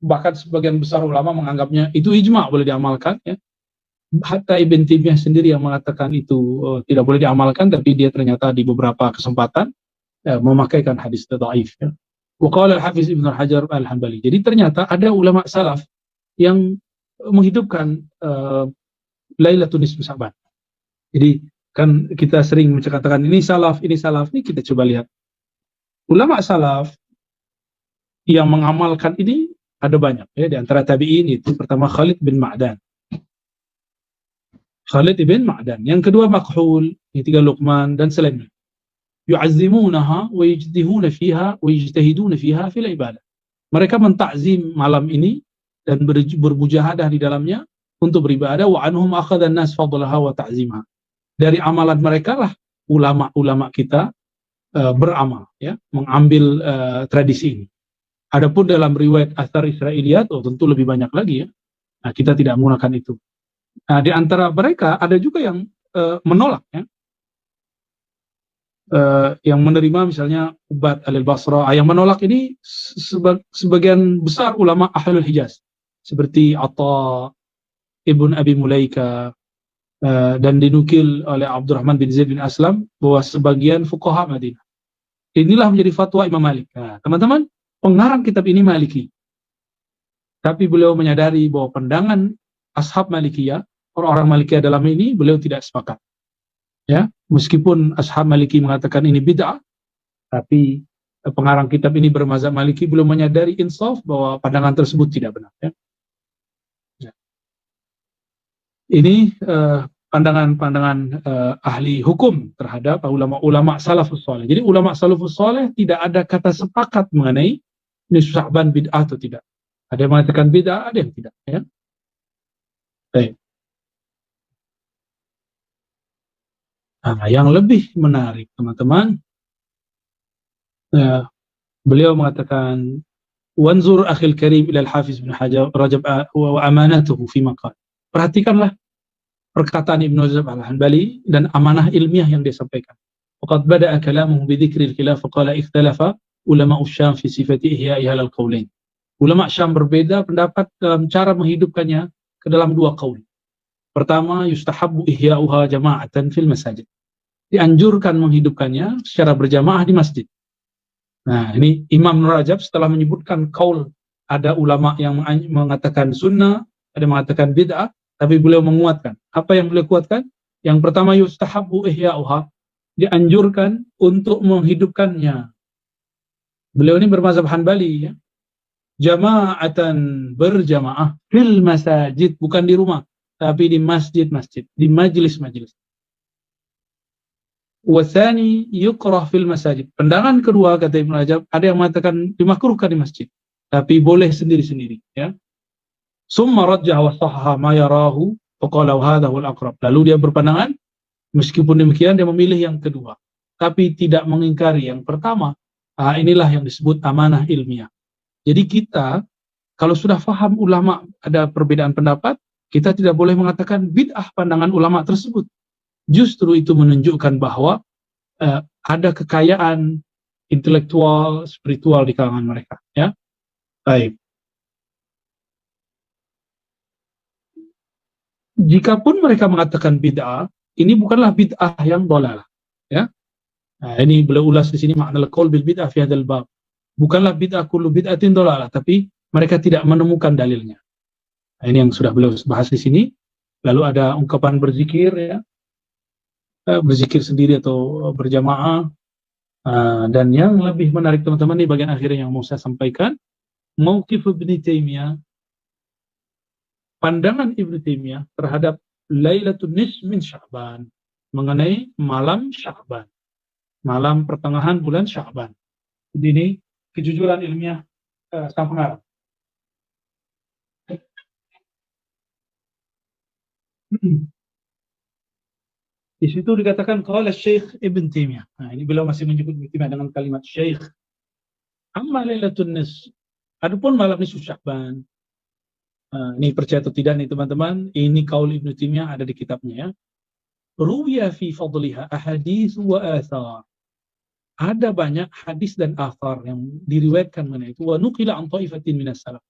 bahkan sebagian besar ulama menganggapnya itu ijma' boleh diamalkan, ya. Hatta Ibn Taimiyah sendiri yang mengatakan itu tidak boleh diamalkan, tapi dia ternyata di beberapa kesempatan memakaikan hadis dhaif, ya. Wa qala al-Hafiz Ibnu Hajar al-Hambali. Jadi ternyata ada ulama salaf yang menghidupkan Lailatul Nisfu Sya'ban. Jadi kan kita sering menceritakan ini salaf, ini kita coba lihat. Ulama salaf yang mengamalkan ini ada banyak, ya. Di antara tabi'in itu pertama Khalid bin Ma'dan. Khalid bin Ma'dan. Yang kedua Makhul, yang ketiga Luqman dan selainnya. Yu'azzimunaha wa yajdihuna fiha wa yajtahiduna fiha fil ibadah. Mereka mentakzim malam ini dan bermujahadah di dalamnya untuk beribadah. Wa anhum akhadha an-nas fadlaha wa ta'zimha. Dari amalan mereka lah ulama-ulama kita beramal, ya, mengambil tradisi ini. Adapun dalam riwayat Athar Israiliyat, tentu lebih banyak lagi, ya. Nah, kita tidak menggunakan itu. Nah, di antara mereka ada juga yang menolak, ya. Yang menerima misalnya Ubad al-Basra, yang menolak ini sebagian besar ulama Ahlul Hijaz seperti Atta Ibn Abi Mulaika, dan dinukil oleh Abdurrahman bin Zaid bin Aslam bahwa sebagian fuqaha Madinah. Inilah menjadi fatwa Imam Malik. Nah, teman-teman, pengarang kitab ini Maliki, tapi beliau menyadari bahwa pandangan ashab Malikiyah, orang-orang Malikiyah dalam ini, beliau tidak sepakat, ya. Meskipun ashab Maliki mengatakan ini bid'ah, tapi pengarang kitab ini bermazhab Maliki, belum menyadari insaf bahwa pandangan tersebut tidak benar, ya. Ini pandangan-pandangan ahli hukum terhadap ulama-ulama salafus saleh. Jadi ulama salafus saleh tidak ada kata sepakat mengenai nisfu Sya'ban bid'ah atau tidak. Ada yang mengatakan bid'ah, ada yang tidak, ya. Baik. Nah, yang lebih menarik, teman-teman, beliau mengatakan wanzur akhil karim ila al-Hafiz bin Hajar Rajab wa amanatuhu fi maqal. Perhatikanlah perkataan Ibnu Rajab al-Hanbali dan amanah ilmiah yang dia sampaikan. Waqad bada'a kalamuhu bi dzikril khilaf qala ikhtalafa ulama Syam fi sifati ihya'iha al-qaulain. Ulama Syam berbeda pendapat dalam cara menghidupkannya ke dalam dua qaul. Pertama, yustahabbu ihya'uha jama'atan fil masajid. Dianjurkan menghidupkannya secara berjamaah di masjid. Nah, ini Imam Rajab setelah menyebutkan qaul, ada ulama yang mengatakan sunnah, ada yang mengatakan bid'ah, tapi beliau menguatkan. Apa yang beliau kuatkan? Yang pertama, yustahabbu ihya'uha, dianjurkan untuk menghidupkannya. Beliau ini bermazhab Hanbali, ya. Jama'atan, berjamaah fil masajid, bukan di rumah, tapi di masjid-masjid, di majelis-majelis. Wasani yukrah fil masajid. Pandangan kedua, kata Ibnu Rajab, ada yang mengatakan dimakruhkan di masjid, tapi boleh sendiri-sendiri, ya. Summa rajjah wa sahha ma yarahu wa qala hadha huwal aqrab. Lalu dia berpandangan, meskipun demikian dia memilih yang kedua, tapi tidak mengingkari yang pertama. Inilah yang disebut amanah ilmiah. Jadi kita kalau sudah faham ulama ada perbedaan pendapat, kita tidak boleh mengatakan bid'ah pandangan ulama tersebut. Justru itu menunjukkan bahwa ada kekayaan intelektual, spiritual di kalangan mereka, ya. Baik. Jikapun mereka mengatakan bid'ah, ini bukanlah bid'ah yang dhalalah, ya. Nah, ini beliau ulas di sini makna qaul bil bid'ah fi hadzal bab. Bukanlah bid'ah kullu bid'atin dhalalah, tapi mereka tidak menemukan dalilnya. Nah, ini yang sudah beliau bahas di sini. Lalu ada ungkapan berzikir, ya. Berzikir sendiri atau berjamaah, dan yang lebih menarik teman-teman di bagian akhir yang mau saya sampaikan, mauqif Ibnu Taimiyah, pandangan Ibnu Taimiyah terhadap Lailatul Nisf min Sya'ban, mengenai malam Sya'ban, malam pertengahan bulan Sya'ban. Jadi ini kejujuran ilmiah sang pengarang. Di situ dikatakan qala Syekh Ibn Taimiyah. Nah, ini beliau masih menyebut Ibn Taimiyah dengan kalimat Syekh. Amma Lailatul Nisf, adapun malam nisfu Sya'ban, Ini percaya atau tidak nih teman-teman, ini kaul Ibnu Taimiyah ada di kitabnya ya. Ruwiya fi fadliha ahadits wa athar. Ada banyak hadis dan athar yang diriwayatkan mengenai itu. Wa nuqila an ta'ifatin minas salaf.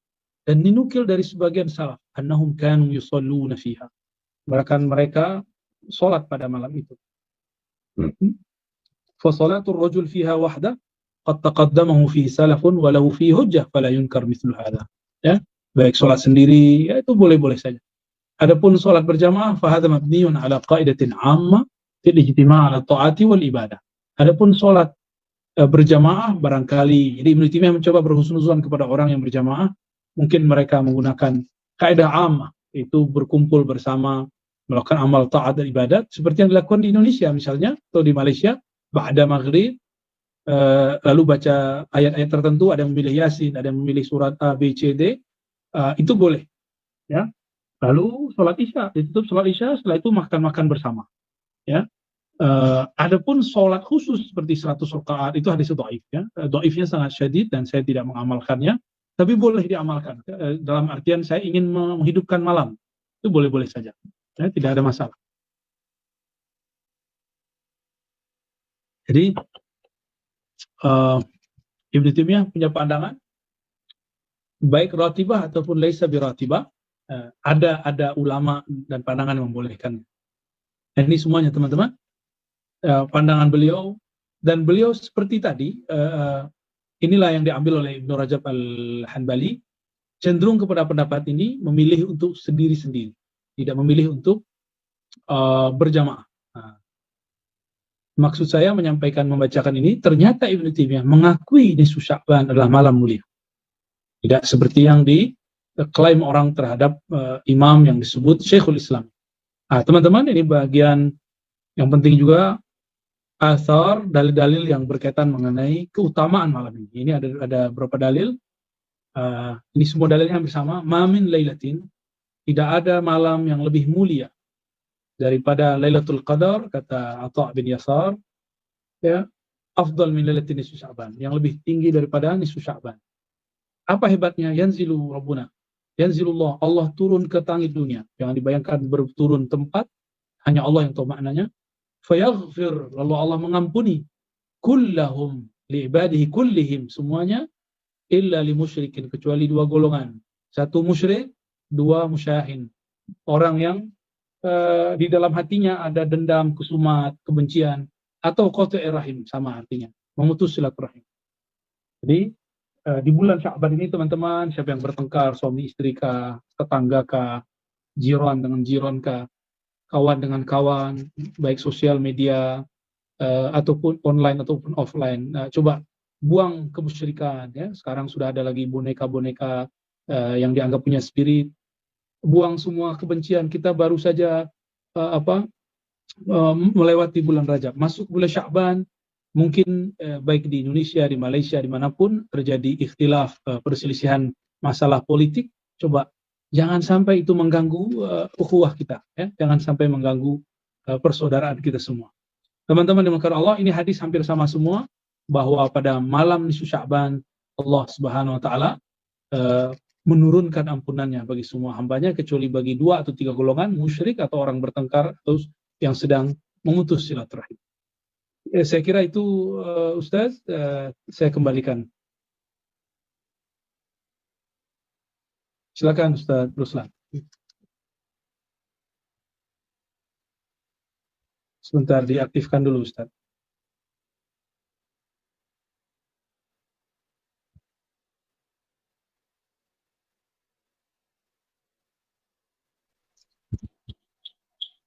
Dan dinukil dari sebagian salaf, annahum kanu yusalluna fiha. Bahkan mereka salat pada malam itu. Fa salatul rajul fiha wahda qad taqaddamahu fi salafun walau fi hujjah fala yunkar mithlu hadha. Ya, baik salat sendiri ya itu boleh-boleh saja. Adapun salat berjamaah fa hadha mabniun ala qaidatin 'ammah fil ijtima' ala ta'ati wal ibadah. Adapun salat berjamaah barangkali, jadi Ibnu Taimiyah mencoba berhusnuzon kepada orang yang berjamaah, mungkin mereka menggunakan kaidah ammah, itu berkumpul bersama melakukan amal taat dan ibadat seperti yang dilakukan di Indonesia misalnya atau di Malaysia, ba'da maghrib lalu baca ayat-ayat tertentu, ada yang memilih Yasin, ada yang memilih surat A, B, C, D, itu boleh ya. Lalu sholat isya, ditutup sholat isya, setelah itu makan-makan bersama ya. Adapun sholat khusus seperti 100 rakaat itu hadis dhaif ya. Dhaifnya sangat syadid dan saya tidak mengamalkannya, tapi boleh diamalkan. Dalam artian saya ingin menghidupkan malam, itu boleh-boleh saja. Ya, tidak ada masalah. Jadi Ibnu Taimiyah punya pandangan baik ratibah ataupun laisa biratibah, ada ulama dan pandangan yang membolehkan. Dan ini semuanya teman-teman pandangan beliau, dan beliau seperti tadi inilah yang diambil oleh Ibnu Rajab Al-Hanbali, cenderung kepada pendapat ini, memilih untuk sendiri-sendiri, tidak memilih untuk berjamaah. Maksud saya menyampaikan, membacakan ini, ternyata Ibnu Taimiyah mengakui nisfu Sya'ban adalah malam mulia. Tidak seperti yang diklaim orang terhadap imam yang disebut Syekhul Islam. Teman-teman, ini bagian yang penting juga, asar, dalil-dalil yang berkaitan mengenai keutamaan malam ini. Ini ada beberapa dalil. Ini semua dalilnya bersama. Ma min lailatin, tidak ada malam yang lebih mulia daripada Lailatul Qadar, kata Atha bin Yasar, ya, afdal min lailatin nisfu Sya'ban, yang lebih tinggi daripada nisfu Sya'ban. Apa hebatnya? Yanzilu Rabbuna, yanzilullah, Allah turun ke langit dunia. Jangan dibayangkan berturun tempat, hanya Allah yang tahu maknanya. Fayaghfir, lalu Allah mengampuni, kullahum li'ibadihi kullihim, semuanya, illa li musyrikin, kecuali dua golongan. Satu musyrik, dua musyahin, orang yang di dalam hatinya ada dendam, kusumat, kebencian, atau qati'ir rahim, sama artinya, memutus silaturahim. Jadi di bulan Sya'ban ini teman-teman, siapa yang bertengkar, suami istri kah, tetangga kah, jiran dengan jiran kah, kawan dengan kawan, baik sosial media ataupun online ataupun offline, coba buang kemusyrikan ya. Sekarang sudah ada lagi boneka-boneka yang dianggap punya spirit. Buang semua kebencian. Kita baru saja melewati bulan Rajab, masuk bulan Sya'ban. Mungkin baik di Indonesia, di Malaysia, dimanapun terjadi ikhtilaf, perselisihan masalah politik, coba jangan sampai itu mengganggu ukhuwah kita ya. Jangan sampai mengganggu persaudaraan kita semua. Teman-teman dimuliakan Allah, ini hadis hampir sama semua, bahwa pada malam nisfu Sya'ban Allah Subhanahu wa taala menurunkan ampunannya bagi semua hambanya, kecuali bagi dua atau tiga golongan, musyrik atau orang bertengkar atau yang sedang memutus silaturahim. Saya kira itu Ustaz, saya kembalikan. Silakan Ustaz Ruslan. Sebentar diaktifkan dulu Ustaz.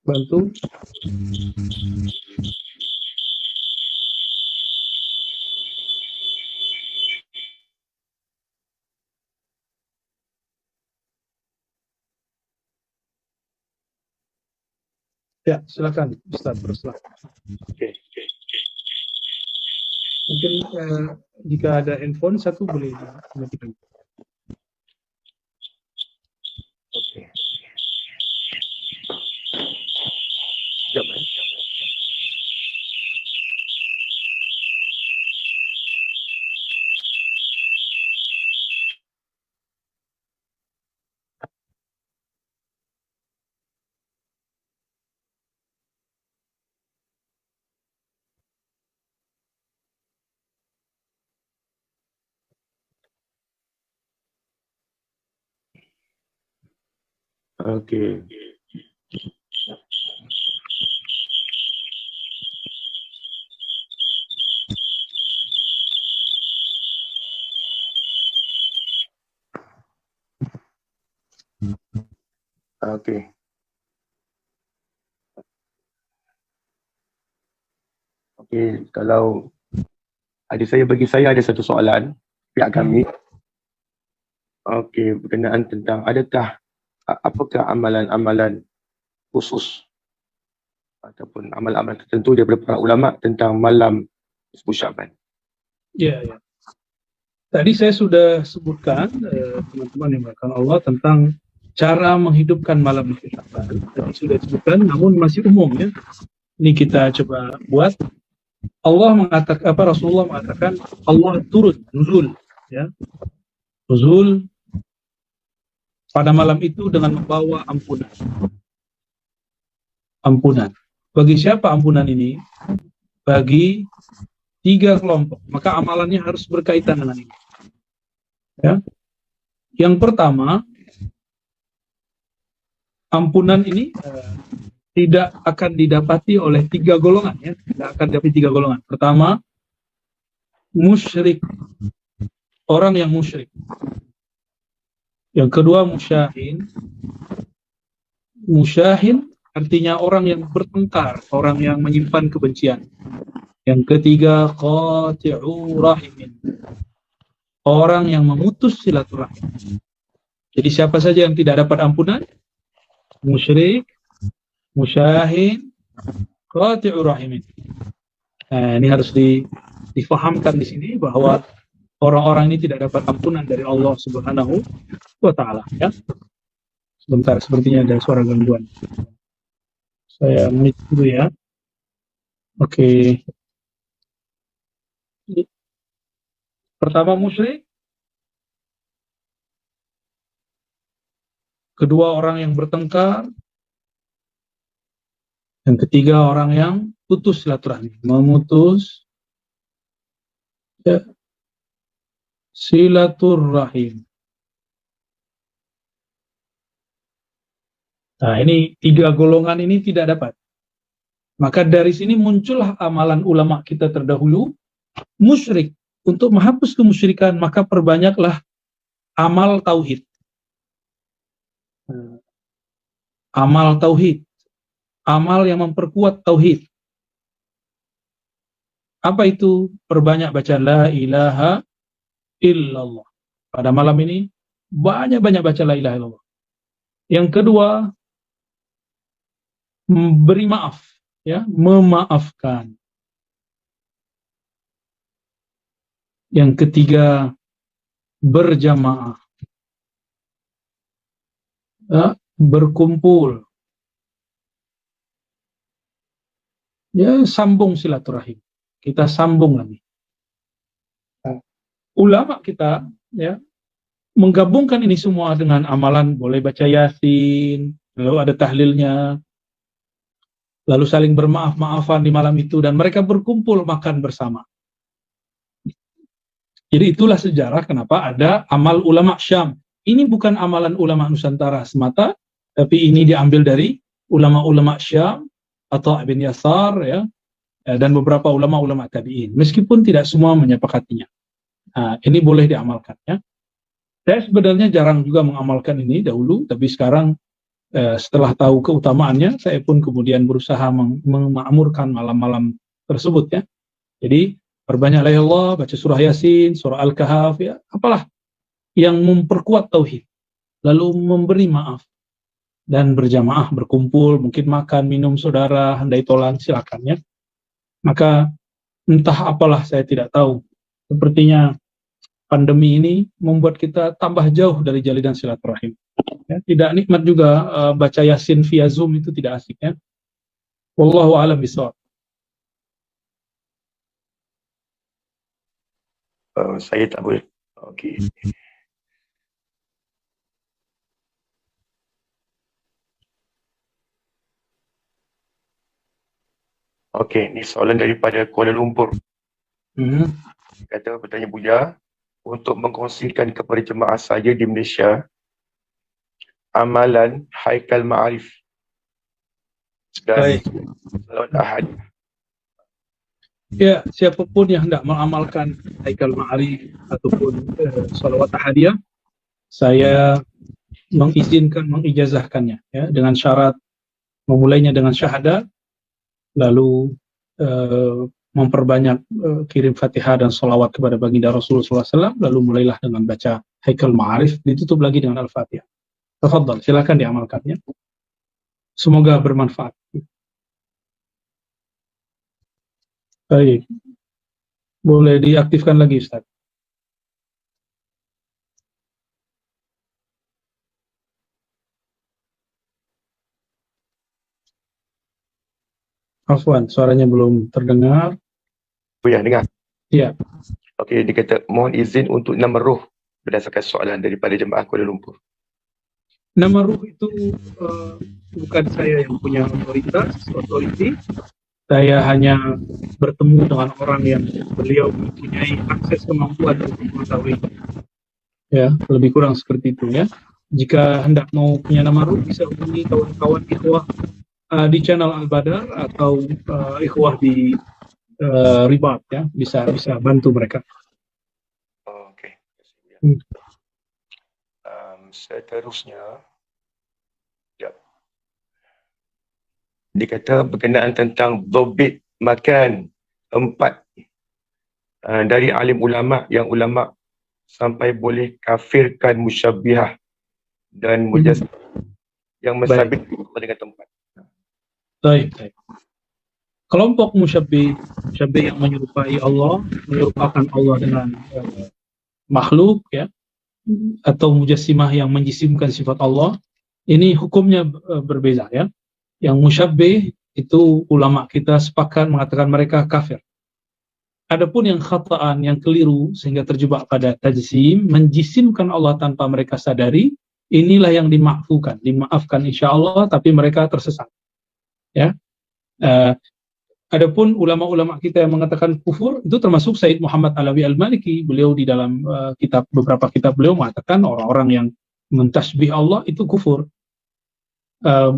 Bantu. Ya, silakan Ustaz Ruslan. Okey. Mungkin jika ada handphone satu boleh dimatikan. Okey. Sekejap Okey. Okey. Okey, kalau bagi saya ada satu soalan pihak kami. Okey, berkenaan tentang apakah amalan-amalan khusus ataupun amalan-amalan tertentu daripada para ulama tentang malam nisfu Syaban? Ya, ya. Tadi saya sudah sebutkan, teman-teman yang melakukan Allah, tentang cara menghidupkan malam nisfu Syaban. Tadi sudah disebutkan, namun masih umum ya. Ini kita coba buat. Allah mengatakan, Rasulullah mengatakan, Allah turun, nuzul, ya, nuzul pada malam itu dengan membawa ampunan. Ampunan. Bagi siapa ampunan ini? Bagi 3 kelompok. Maka amalannya harus berkaitan dengan ini. Ya. Yang pertama, ampunan ini tidak akan didapati oleh 3 golongan, ya. Tidak akan didapati 3 golongan. Pertama, musyrik, orang yang musyrik. Yang kedua, musyahin. Musyahin artinya orang yang bertengkar, orang yang menyimpan kebencian. Yang ketiga, qati'u rahimin, orang yang memutus silaturahim. Jadi siapa saja yang tidak dapat ampunan? Musyrik, musyahin, qati'u rahimin. Nah, ini harus difahamkan di sini bahwa orang-orang ini tidak dapat ampunan dari Allah Subhanahu wa Ta'ala, ya. Sebentar, sepertinya ada suara gangguan. Saya mute dulu ya. Oke. Pertama musyrik, kedua orang yang bertengkar, yang ketiga orang yang putus silaturahmi, memutus ya, silaturahim. Nah, ini 3 golongan ini tidak dapat. Maka dari sini muncullah amalan ulama kita terdahulu, musyrik. Untuk menghapus kemusyrikan, maka perbanyaklah amal tauhid. Amal tauhid. Amal yang memperkuat tauhid. Apa itu? Perbanyak baca la ilaha illallah. Pada malam ini, banyak-banyak baca la ilaha illallah. Yang kedua, beri maaf, ya, memaafkan. Yang ketiga, berjamaah, ya, berkumpul, ya, sambung silaturahim. Kita sambung lagi. Ulama kita, ya, menggabungkan ini semua dengan amalan, boleh baca Yasin, lalu ada tahlilnya, lalu saling bermaaf-maafan di malam itu, dan mereka berkumpul makan bersama. Jadi itulah sejarah kenapa ada amal ulama Syam. Ini bukan amalan ulama Nusantara semata, tapi ini diambil dari ulama-ulama Syam atau Ibn Yasar, ya, dan beberapa ulama-ulama tabi'in. Meskipun tidak semua menyepakatinya. Nah, ini boleh diamalkan, ya. Saya sebenarnya jarang juga mengamalkan ini dahulu, tapi sekarang setelah tahu keutamaannya, saya pun kemudian berusaha memakmurkan malam-malam tersebut, ya. Jadi perbanyaklah ya Allah, baca surah Yasin, surah Al-Kahf, ya, apalah yang memperkuat tauhid, lalu memberi maaf dan berjamaah, berkumpul, mungkin makan, minum saudara, handai tolan, silakan, ya. Maka entah apalah, saya tidak tahu. Sepertinya pandemi ini membuat kita tambah jauh dari jalinan silaturahim. Ya, tidak nikmat juga baca Yasin via Zoom, itu tidak asik, ya. Wallahu a'lam bishawab. Saya tak boleh. Okey. Okey, ni soalan daripada Kuala Lumpur. Kata bertanya Buya, untuk mengkongsikan kepada jemaah saya di Malaysia, amalan Haikal Ma'arif dan Baik. Salawat Ahad. Ya, siapapun yang hendak mengamalkan Haikal Ma'arif ataupun salawat ahadiyah, saya mengizinkan, mengijazahkannya ya, dengan syarat memulainya dengan syahadat, lalu memperbanyak kirim Fatihah dan salawat kepada baginda Rasulullah SAW, lalu mulailah dengan baca Haikal Ma'arif, ditutup lagi dengan Al-Fatihah. Tafadhal, silakan diamalkannya. Semoga bermanfaat. Baik, boleh diaktifkan lagi, Ustaz. Afwan, suaranya belum terdengar. Oh ya, dengar. Ya. Okey, dia kata mohon izin untuk nama roh berdasarkan soalan daripada jemaah Kuala Lumpur. Nama ruh itu bukan saya yang punya otoriti. Saya hanya bertemu dengan orang yang beliau mempunyai akses kemampuan untuk mengetahui. Ya, lebih kurang seperti itu ya. Jika hendak mau punya nama ruh, bisa hubungi kawan-kawan ikhwah di channel Al-Badar atau ikhwah di Ribat ya, bisa bantu mereka. Okey. Seterusnya, ya. Dia kata berkenaan tentang dhobit makan 4 dari alim ulama yang ulama sampai boleh kafirkan musyabbihah dan mujassim yang mensabit dengan tempat. Baik. Kelompok musyabbih yang menyerupai Allah, menyerupakan Allah dengan makhluk ya, atau mujassimah yang menjisimkan sifat Allah, ini hukumnya berbeza ya. Yang musyabbih itu ulama kita sepakat mengatakan mereka kafir. Adapun yang khata'an, yang keliru sehingga terjebak pada tajsim, menjisimkan Allah tanpa mereka sadari, inilah yang dimaafkan insyaallah, tapi mereka tersesat. Ya. Adapun ulama-ulama kita yang mengatakan kufur, itu termasuk Said Muhammad Alawi Al-Maliki. Beliau di dalam beberapa kitab beliau mengatakan orang-orang yang mentasbih Allah itu kufur.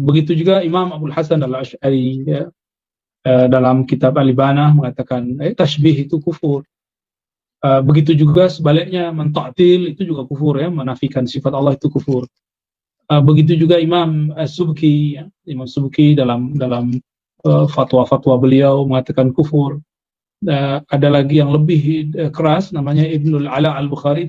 Begitu juga Imam Abdul Hasan Al-Asy'ari ya, dalam kitab Al-Ibanah mengatakan tasbih itu kufur. Begitu juga sebaliknya menta'til itu juga kufur ya, menafikan sifat Allah itu kufur. Begitu juga Imam Subki ya, Imam Subki dalam fatwa-fatwa beliau mengatakan kufur. Ada lagi yang lebih keras namanya Ibnul Ala Al-Bukhari